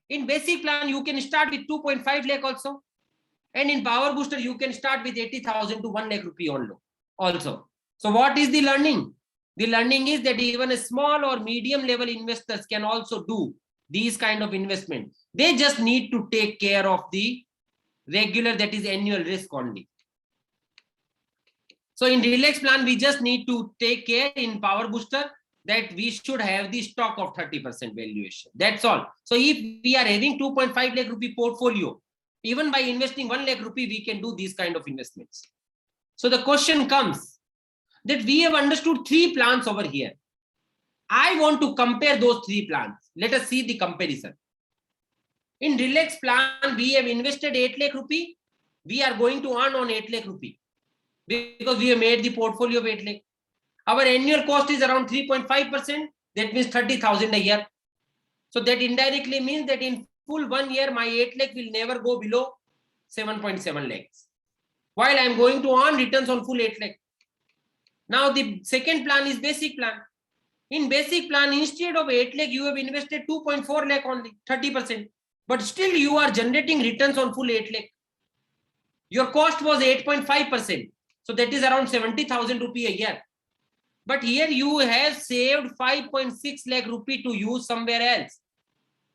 A: In basic plan, you can start with 2.5 lakh also. And in power booster, you can start with 80,000 to 1 lakh rupee also. So what is the learning? The learning is that even a small or medium level investors can also do these kind of investment. They just need to take care of the regular, that is annual risk only. So in relax plan, we just need to take care in power booster that we should have the stock of 30% valuation. That's all. So if we are having 2.5 lakh rupee portfolio, even by investing 1 lakh rupee, we can do these kind of investments. So the question comes that we have understood 3 plans over here. I want to compare those 3 plans. Let us see the comparison. In relax plan, we have invested 8 lakh rupee. We are going to earn on 8 lakh rupee because we have made the portfolio of 8 lakh. Our annual cost is around 3.5%. That means 30,000 a year. So that indirectly means that in full 1 year, my 8 lakh will never go below 7.7 lakhs. While I am going to earn returns on full 8 lakh. Now the second plan is basic plan. In basic plan, instead of 8 lakh, you have invested 2.4 lakh only, 30%. But still you are generating returns on full 8 lakh. Your cost was 8.5%. So that is around 70,000 rupee a year. But here you have saved 5.6 lakh rupee to use somewhere else.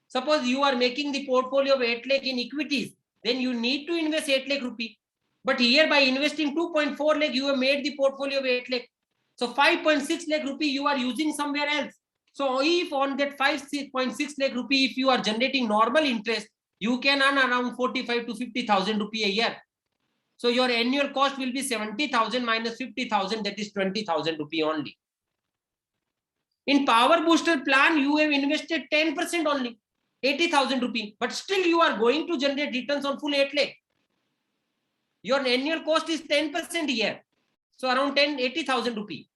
A: Suppose you are making the portfolio of 8 lakh in equities, then you need to invest 8 lakh rupee. But here by investing 2.4 lakh, you have made the portfolio of 8 lakh. So 5.6 lakh rupee you are using somewhere else. So if on that 5.6 lakh rupee, if you are generating normal interest, you can earn around 45 to 50,000 rupee a year. So your annual cost will be 70,000 minus 50,000, that is 20,000 rupee only. In power booster plan, you have invested 10% only, 80,000 rupee, but still you are going to generate returns on full 8 lakh. Your annual cost is 10% a year. So around 80,000 rupee.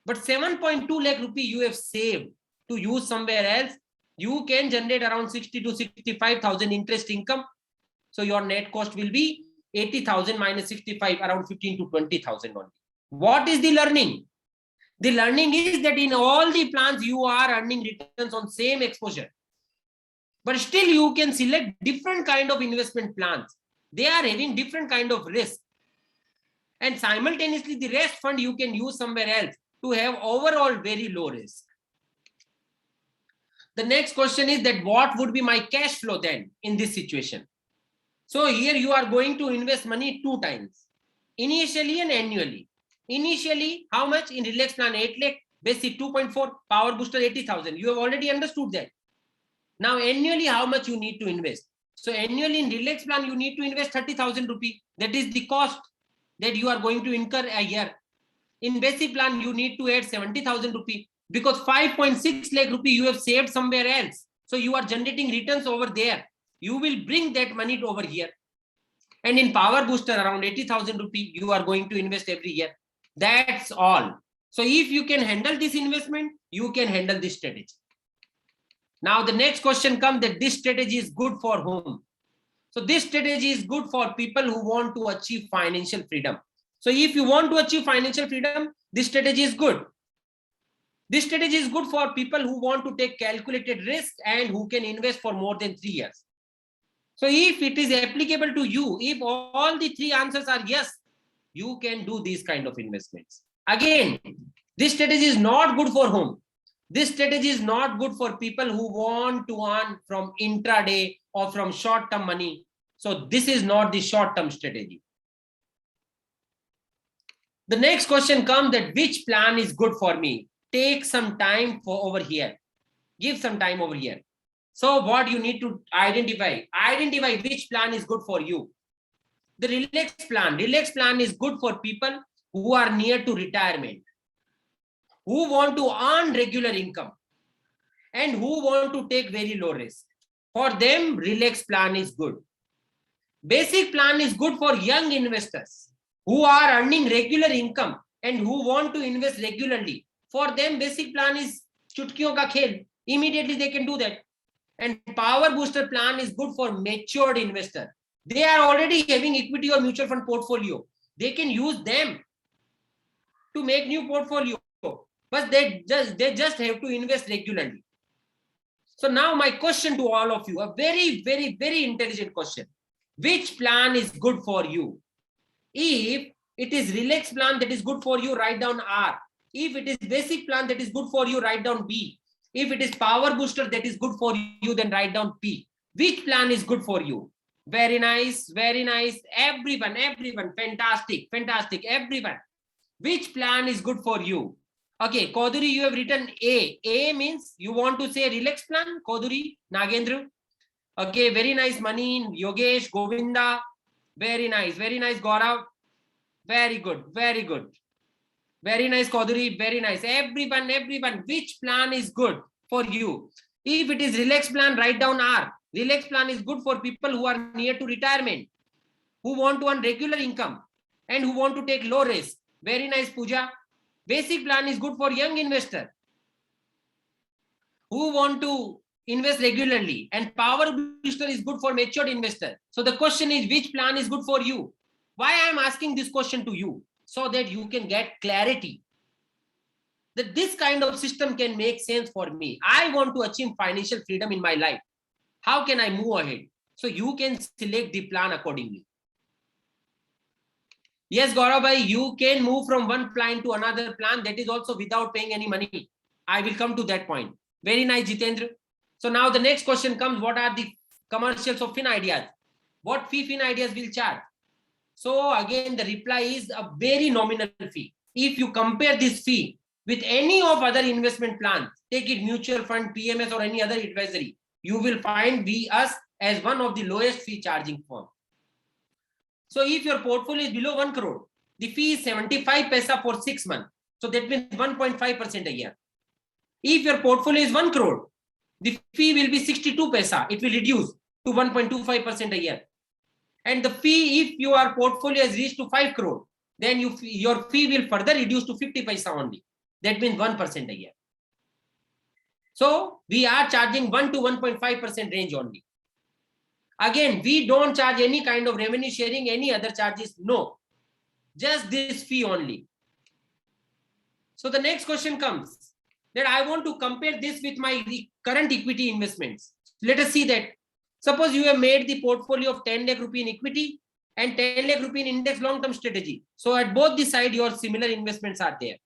A: But 7.2 lakh rupee you have saved to use somewhere else. You can generate around 60 to 65,000 interest income. So your net cost will be 80,000 minus 65, around 15 to 20,000 only. What is the learning? The learning is that in all the plans, you are earning returns on same exposure. But still you can select different kind of investment plans. They are having different kind of risk. And simultaneously, the rest fund you can use somewhere else to have overall very low risk. The next question is that what would be my cash flow then in this situation? So here you are going to invest money 2 times, initially and annually. Initially, how much? In relax plan 8 lakh, basic 2.4, power booster 80,000. You have already understood that. Now annually, how much you need to invest? So annually in relax plan, you need to invest 30,000 rupee. That is the cost that you are going to incur a year. In basic plan, you need to add 70,000 rupee because 5.6 lakh rupee you have saved somewhere else. So you are generating returns over there. You will bring that money over here. And in power booster, around 80,000 rupee you are going to invest every year. That's all. So if you can handle this investment, you can handle this strategy. Now the next question comes that this strategy is good for whom? So this strategy is good for people who want to achieve financial freedom. So if you want to achieve financial freedom, this strategy is good. This strategy is good for people who want to take calculated risk and who can invest for more than 3 years. So if it is applicable to you, if all the 3 answers are yes, you can do these kind of investments. Again, this strategy is not good for whom? This strategy is not good for people who want to earn from intraday or from short-term money. So this is not the short-term strategy. The next question comes that which plan is good for me? Take some time for over here. Give some time over here. So what you need to identify which plan is good for you. The relax plan is good for people who are near to retirement, who want to earn regular income, and who want to take very low risk. For them, relax plan is good. Basic plan is good for young investors who are earning regular income and who want to invest regularly. For them, basic plan is chutkiyon ka khel. Immediately they can do that. And power booster plan is good for matured investor. They are already having equity or mutual fund portfolio. They can use them to make new portfolio, but they just have to invest regularly. So now my question to all of you, a very, very, very intelligent question. Which plan is good for you? If it is relax plan that is good for you, write down R. If it is basic plan that is good for you, write down B. If it is power booster that is good for you, then write down P. Which plan is good for you? Very nice, very nice. Everyone, fantastic, fantastic, everyone. Which plan is good for you? Okay, Koduri, you have written A. A means you want to say relax plan, Koduri, Nagendra. Okay, very nice, Manin, Yogesh, Govinda. Very nice, Gaurav. Very good, very good. Very nice, Koduri, very nice. Everyone, which plan is good for you? If it is relax plan, write down R. Relax plan is good for people who are near to retirement, who want to earn regular income, and who want to take low risk. Very nice, Pooja. Basic plan is good for young investor who want to invest regularly, and power booster is good for matured investor. So the question is, which plan is good for you? Why I am asking this question to you? So that you can get clarity that this kind of system can make sense for me. I want to achieve financial freedom in my life. How can I move ahead? So you can select the plan accordingly. Yes, Gaurav bhai, you can move from one plan to another plan, that is also without paying any money. I will come to that point. Very nice, Jitendra. So now the next question comes, what are the commercials of FinIdeas? What fee FinIdeas will charge? So again, the reply is a very nominal fee. If you compare this fee with any of other investment plans, take it mutual fund, PMS or any other advisory, you will find us as one of the lowest fee charging firm. So if your portfolio is below 1 crore, the fee is 75 paisa for 6 months. So that means 1.5% a year. If your portfolio is 1 crore, the fee will be 62 paisa. It will reduce to 1.25% a year. And the fee, if your portfolio has reached to 5 crore, then your fee will further reduce to 50 paisa only. That means 1% a year. So we are charging 1 to 1.5% range only. Again, we don't charge any kind of revenue sharing, any other charges. No, just this fee only. So the next question comes that I want to compare this with my current equity investments. Let us see that. Suppose you have made the portfolio of 10 lakh rupee in equity and 10 lakh rupee in index long-term strategy. So at both the side, your similar investments are there.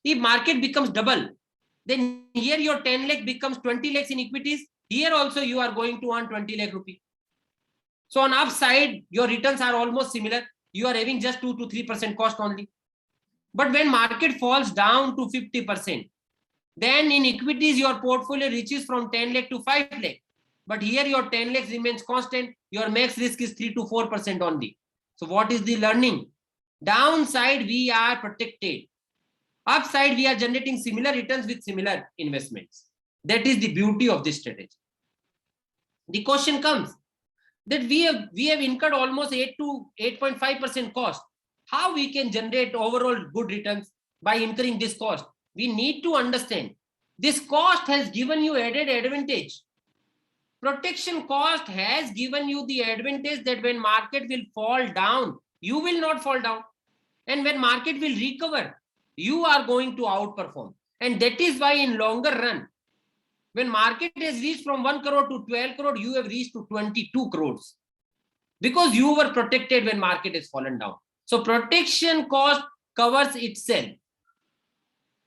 A: If market becomes double, then here your 10 lakh becomes 20 lakhs in equities. Here also you are going to earn 20 lakh rupee. So on upside, your returns are almost similar. You are having just 2 to 3% cost only. But when market falls down to 50%, then in equities, your portfolio reaches from 10 lakh to 5 lakh. But here your 10 lakhs remains constant. Your max risk is 3 to 4% only. So what is the learning? Downside, we are protected. Upside, we are generating similar returns with similar investments. That is the beauty of this strategy. The question comes that we have incurred almost 8 to 8.5% cost. How we can generate overall good returns by incurring this cost? We need to understand this cost has given you added advantage. Protection cost has given you the advantage that when market will fall down, you will not fall down. And when market will recover, you are going to outperform. And that is why in longer run, when market has reached from 1 crore to 12 crore, you have reached to 22 crores. Because you were protected when market has fallen down. So protection cost covers itself.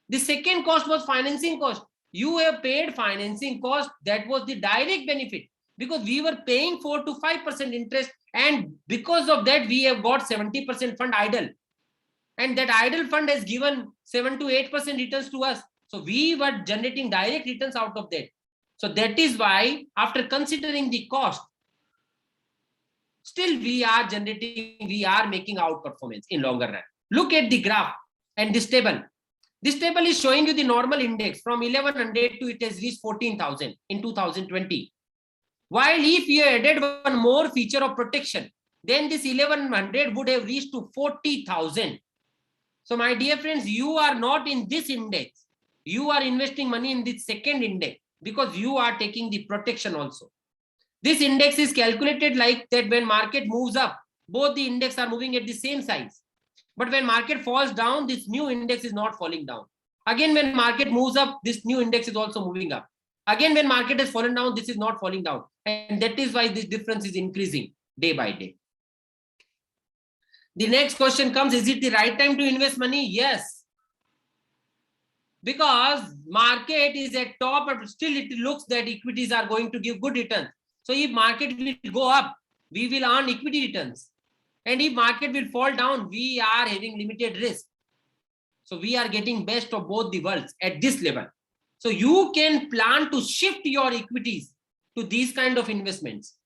A: The second cost was financing cost. You have paid financing cost. That was the direct benefit because we were paying 4 to 5% interest. And because of that, we have got 70% fund idle. And that idle fund has given 7 to 8% returns to us. So we were generating direct returns out of that. So that is why after considering the cost, still we are making outperformance in longer run. Look at the graph and this table. This table is showing you the normal index from 1100 to it has reached 14,000 in 2020. While if you added one more feature of protection, then this 1100 would have reached to 40,000. So my dear friends, you are not in this index. You are investing money in this second index because you are taking the protection also. This index is calculated like that when market moves up, both the index are moving at the same size. But when market falls down, this new index is not falling down. Again, when market moves up, this new index is also moving up. Again, when market has fallen down, this is not falling down. And that is why this difference is increasing day by day. The next question comes, is it the right time to invest money? Yes. Because market is at top, but still it looks that equities are going to give good returns. So if market will go up, we will earn equity returns. And if market will fall down, we are having limited risk. So we are getting best of both the worlds at this level. So you can plan to shift your equities to these kind of investments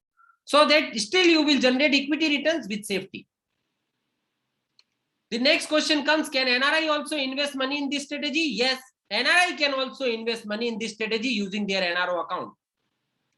A: so that still you will generate equity returns with safety. The next question comes, can NRI also invest money in this strategy? Yes, NRI can also invest money in this strategy using their NRO account.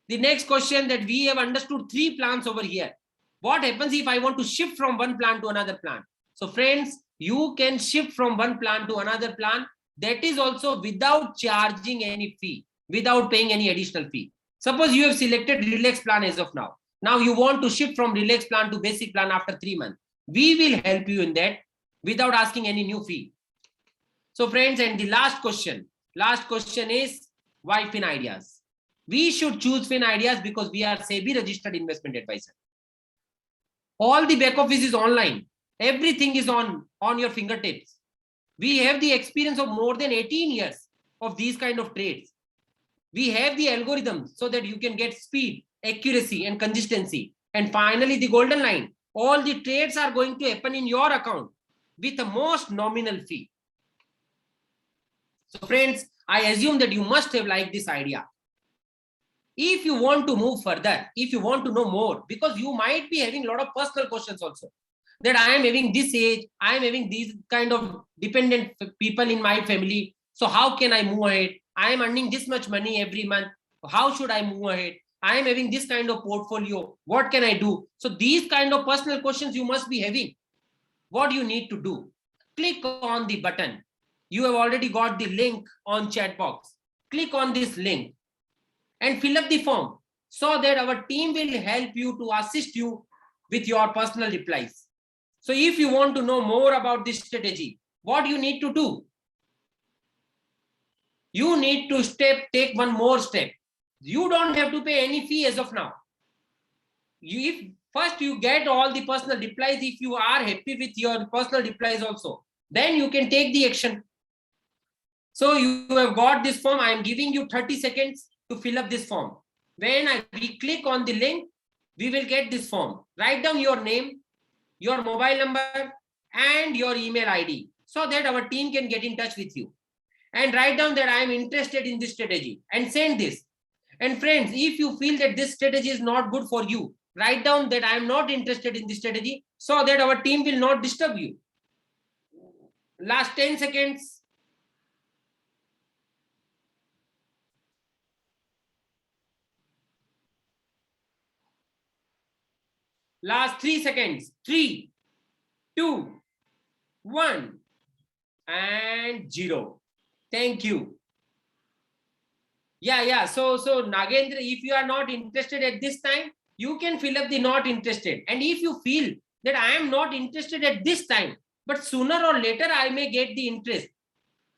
A: The next question, that we have understood 3 plans over here. What happens if I want to shift from one plan to another plan? So friends, you can shift from one plan to another plan. That is also without charging any fee, without paying any additional fee. Suppose you have selected relax plan as of now. Now you want to shift from relax plan to basic plan after 3 months. We will help you in that without asking any new fee. So friends, and the last question is why FinIdeas? We should choose FinIdeas because we are SEBI registered investment advisor. All the back office is online. Everything is on your fingertips. We have the experience of more than 18 years of these kind of trades. We have the algorithms so that you can get speed, accuracy, and consistency. And finally, the golden line. All the trades are going to happen in your account with the most nominal fee. So friends, I assume that you must have liked this idea. If you want to move further, if you want to know more, because you might be having a lot of personal questions also, that I am having this age, I am having these kind of dependent people in my family. So how can I move ahead? I am earning this much money every month. How should I move ahead? I am having this kind of portfolio. What can I do? So these kind of personal questions you must be having. What you need to do? Click on the button. You have already got the link on chat box. Click on this link and fill up the form so that our team will help you to assist you with your personal replies. So if you want to know more about this strategy, what you need to do? You need to take one more step. You don't have to pay any fee as of now. If first you get all the personal replies, if you are happy with your personal replies also, then you can take the action. So you have got this form. I am giving you 30 seconds to fill up this form. When we click on the link, we will get this form. Write down your name, your mobile number, and your email ID so that our team can get in touch with you. And write down that I am interested in this strategy and send this. And friends, if you feel that this strategy is not good for you, write down that I am not interested in this strategy so that our team will not disturb you. Last 10 seconds. Last 3 seconds. 3, 2, 1, and 0. Thank you. Yeah. So Nagendra, if you are not interested at this time, you can fill up the not interested. And if you feel that I am not interested at this time, but sooner or later I may get the interest,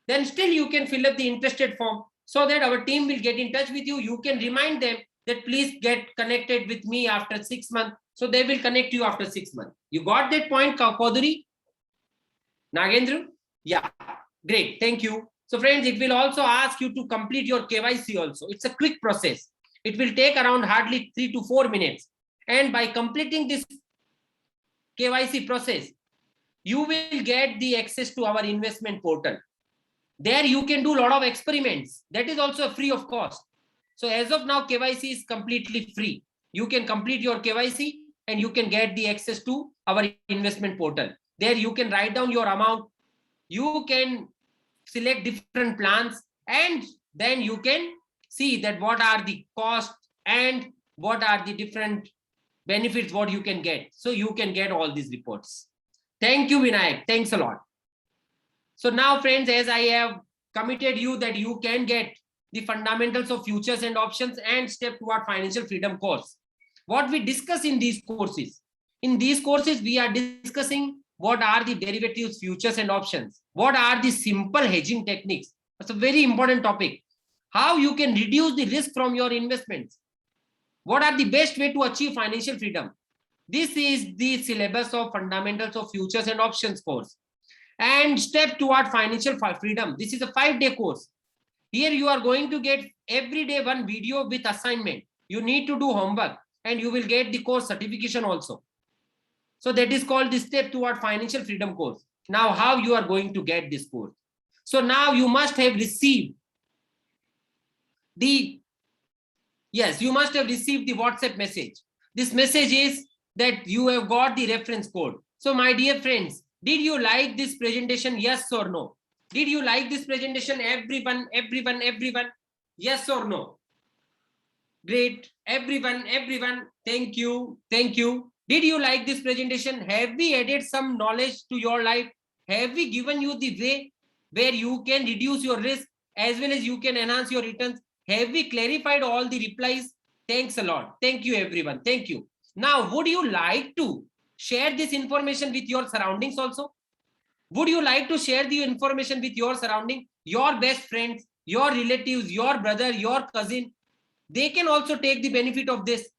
A: then still you can fill up the interested form so that our team will get in touch with you. You can remind them that please get connected with me after 6 months. So they will connect you after 6 months. You got that point, Koduri? Nagendra? Yeah, great. Thank you. So friends, it will also ask you to complete your KYC also. It's a quick process. It will take around hardly 3 to 4 minutes. And by completing this KYC process, you will get the access to our investment portal. There you can do a lot of experiments. That is also free of cost. So as of now, KYC is completely free. You can complete your KYC and you can get the access to our investment portal. There you can write down your amount, you can select different plans, and then you can see that what are the costs and what are the different benefits what you can get. So you can get all these reports. Thank you, Vinayak. Thanks a lot. So now, friends, as I have committed you that you can get the fundamentals of futures and options and step toward financial freedom course. What we discuss in these courses, we are discussing what are the derivatives, futures and options, what are the simple hedging techniques. That's a very important topic. How you can reduce the risk from your investments. What are the best way to achieve financial freedom? This is the syllabus of fundamentals of futures and options course. And step toward financial freedom. This is a 5-day course. Here you are going to get every day one video with assignment. You need to do homework and you will get the course certification also. So that is called the step toward financial freedom course. Now how you are going to get this course? So now you must have received the, yes, you must have received the WhatsApp message. This message is that you have got the reference code. So my dear friends, did you like this presentation? Yes or no? Did you like this presentation? Everyone. Yes or no? Great. Everyone. Thank you. Did you like this presentation? Have we added some knowledge to your life? Have we given you the way where you can reduce your risk as well as you can enhance your returns? Have we clarified all the replies? Thanks a lot. Thank you, everyone. Thank you. Now, would you like to share this information with your surroundings also? Would you like to share the information with your surrounding, your best friends, your relatives, your brother, your cousin? They can also take the benefit of this.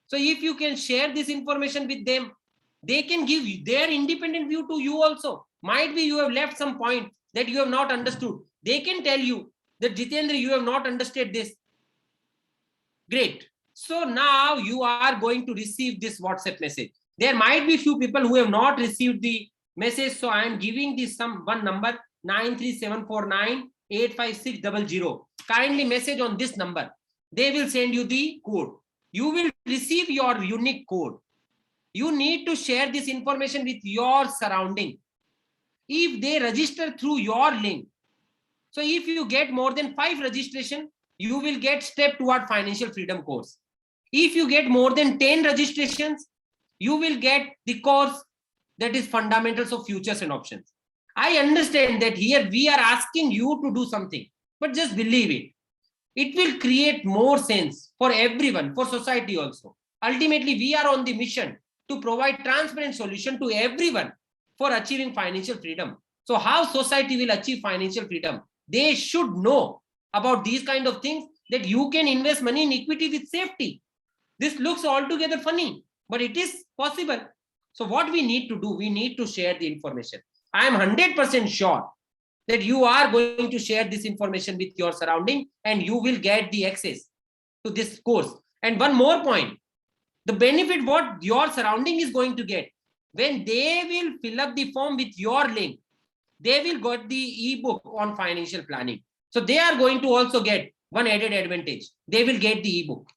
A: So if you can share this information with them, they can give their independent view to you also. Might be you have left some point that you have not understood. They can tell you that Jitendra, you have not understood this. Great. So now you are going to receive this WhatsApp message. There might be few people who have not received the message. So I am giving this one number 937498560. Kindly message on this number. They will send you the code. You will receive your unique code. You need to share this information with your surrounding. If they register through your link, so if you get more than 5 registration, you will get step toward financial freedom course. If you get more than 10 registrations, you will get the course that is fundamentals of futures and options. I understand that here we are asking you to do something, but just believe it. It will create more sense for everyone, for society also. Ultimately, we are on the mission to provide transparent solution to everyone for achieving financial freedom. So how society will achieve financial freedom? They should know about these kind of things, that you can invest money in equity with safety. This looks altogether funny, but it is possible. So what we need to do, we need to share the information. I am 100% sure that you are going to share this information with your surrounding and you will get the access to this course. And one more point, the benefit what your surrounding is going to get, when they will fill up the form with your link, they will get the ebook on financial planning. So they are going to also get one added advantage. They will get the ebook.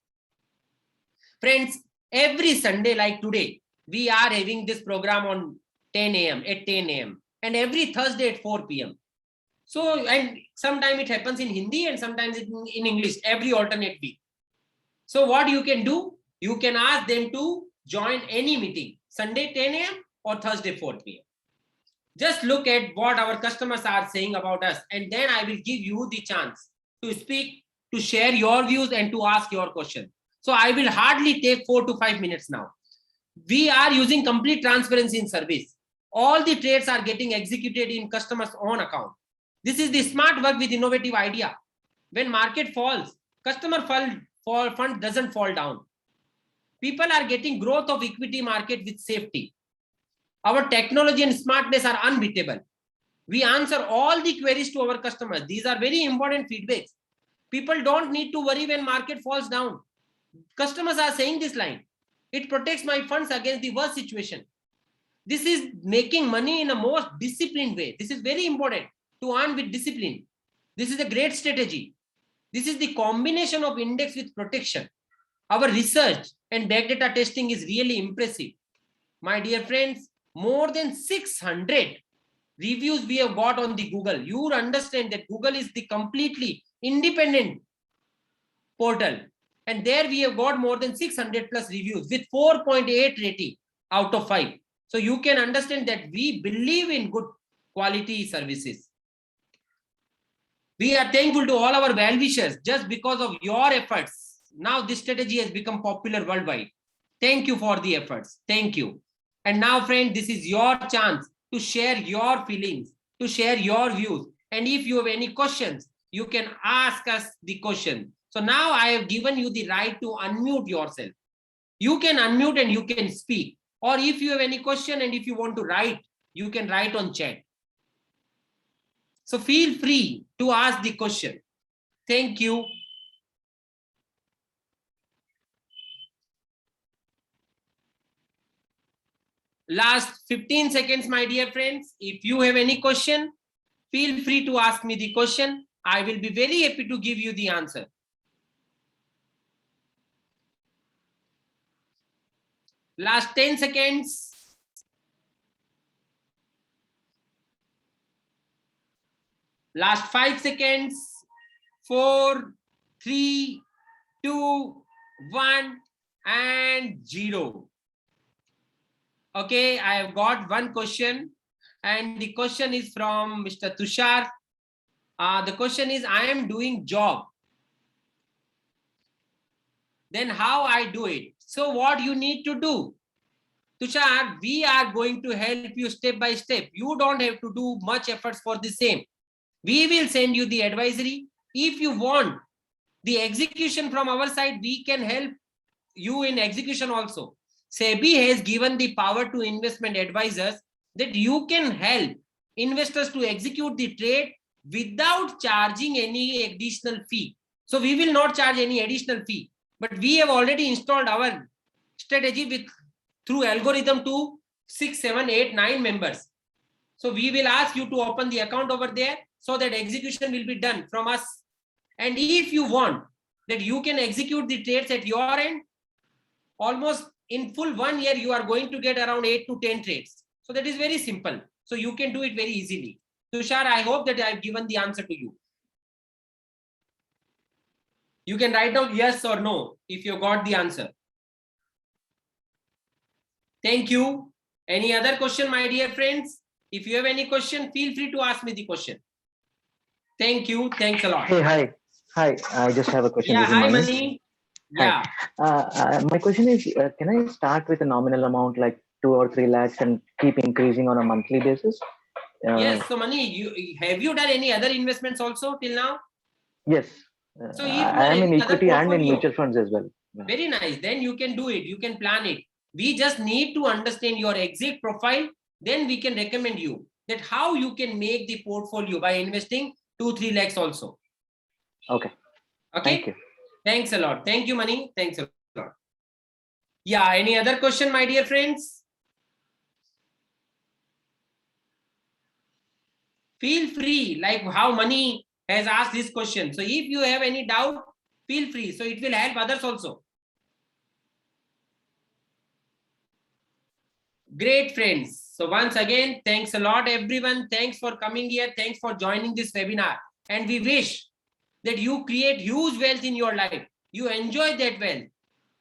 A: Friends, every Sunday like today, we are having this program on 10 a.m. at 10 a.m. and every Thursday at 4 p.m. So, and sometimes it happens in Hindi and sometimes in English, every alternate week. So what you can do, you can ask them to join any meeting, Sunday 10 a.m. or Thursday 4 p.m. Just look at what our customers are saying about us, and then I will give you the chance to speak, to share your views and to ask your question. So I will hardly take 4 to 5 minutes now. We are using complete transparency in service. All the trades are getting executed in customer's own account. This is the smart work with innovative idea. When market falls, customer fund doesn't fall down. People are getting growth of equity market with safety. Our technology and smartness are unbeatable. We answer all the queries to our customers. These are very important feedbacks. People don't need to worry when market falls down. Customers are saying this line. It protects my funds against the worst situation. This is making money in a most disciplined way. This is very important, to earn with discipline. This is a great strategy. This is the combination of index with protection. Our research and back data testing is really impressive. My dear friends, more than 600 reviews we have got on the Google. You understand that Google is the completely independent portal. And there we have got more than 600 plus reviews with 4.8 rating out of 5. So you can understand that we believe in good quality services. We are thankful to all our well-wishers just because of your efforts. Now this strategy has become popular worldwide. Thank you for the efforts. Thank you. And now, friend, this is your chance to share your feelings, to share your views. And if you have any questions, you can ask us the question. So now I have given you the right to unmute yourself. You can unmute and you can speak. Or if you have any question and if you want to write, you can write on chat. So feel free to ask the question. Thank you. Last 15 seconds, my dear friends. If you have any question, feel free to ask me the question. I will be very happy to give you the answer. Last 10 seconds. Last 5 seconds. 4, 3, 2, 1, and 0. Okay, I have got one question, and the question is from Mr. Tushar. The question is, I am doing job. Then how I do it? So what you need to do? Tushar, we are going to help you step by step. You don't have to do much efforts for the same. We will send you the advisory. If you want the execution from our side, we can help you in execution also. SEBI has given the power to investment advisors that you can help investors to execute the trade without charging any additional fee. So we will not charge any additional fee, but we have already installed our strategy with through algorithm to 6, 7, 8, 9 members. So we will ask you to open the account over there so that execution will be done from us. And if you want that you can execute the trades at your end, almost in full 1 year, you are going to get around 8 to 10 trades. So that is very simple. So you can do it very easily. Tushar, I hope that I have given the answer to you. You can write down yes or no if you got the answer. Thank you. Any other question, my dear friends? If you have any question, feel free to ask me the question. Thank you. Thanks a lot.
B: Hey, hi. Hi, I just have a question.
A: Yeah, hi,
B: Mani.
A: Mani. Yeah.
B: My question is, can I start with a nominal amount like 2 or 3 lakhs and keep increasing on a monthly basis?
A: Yes. So, Mani, have you done any other investments also till now?
B: Yes.
A: So, if you
B: I am in equity and in mutual funds as well.
A: Very nice. Then you can do it. You can plan it. We just need to understand your exit profile. Then we can recommend you that how you can make the portfolio by investing 2-3 lakhs also.
B: Okay.
A: Okay.
B: Thank you.
A: Thanks a lot. Thank you, Mani. Thanks a lot. Yeah. Any other question, my dear friends? Feel free, like how Mani has asked this question. So if you have any doubt, feel free. So it will help others also. Great, friends. So once again, thanks a lot, everyone. Thanks for coming here. Thanks for joining this webinar. And we wish that you create huge wealth in your life. You enjoy that wealth.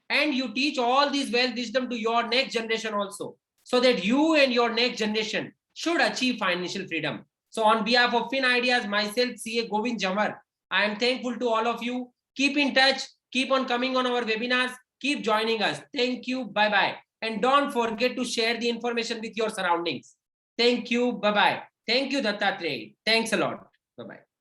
A: And you teach all this wealth wisdom to your next generation also. So that you and your next generation should achieve financial freedom. So on behalf of FinIdeas, myself, CA Govind Jamar, I am thankful to all of you. Keep in touch. Keep on coming on our webinars. Keep joining us. Thank you. Bye-bye. And don't forget to share the information with your surroundings. Thank you. Bye-bye. Thank you, Dattatreya. Thanks a lot. Bye-bye.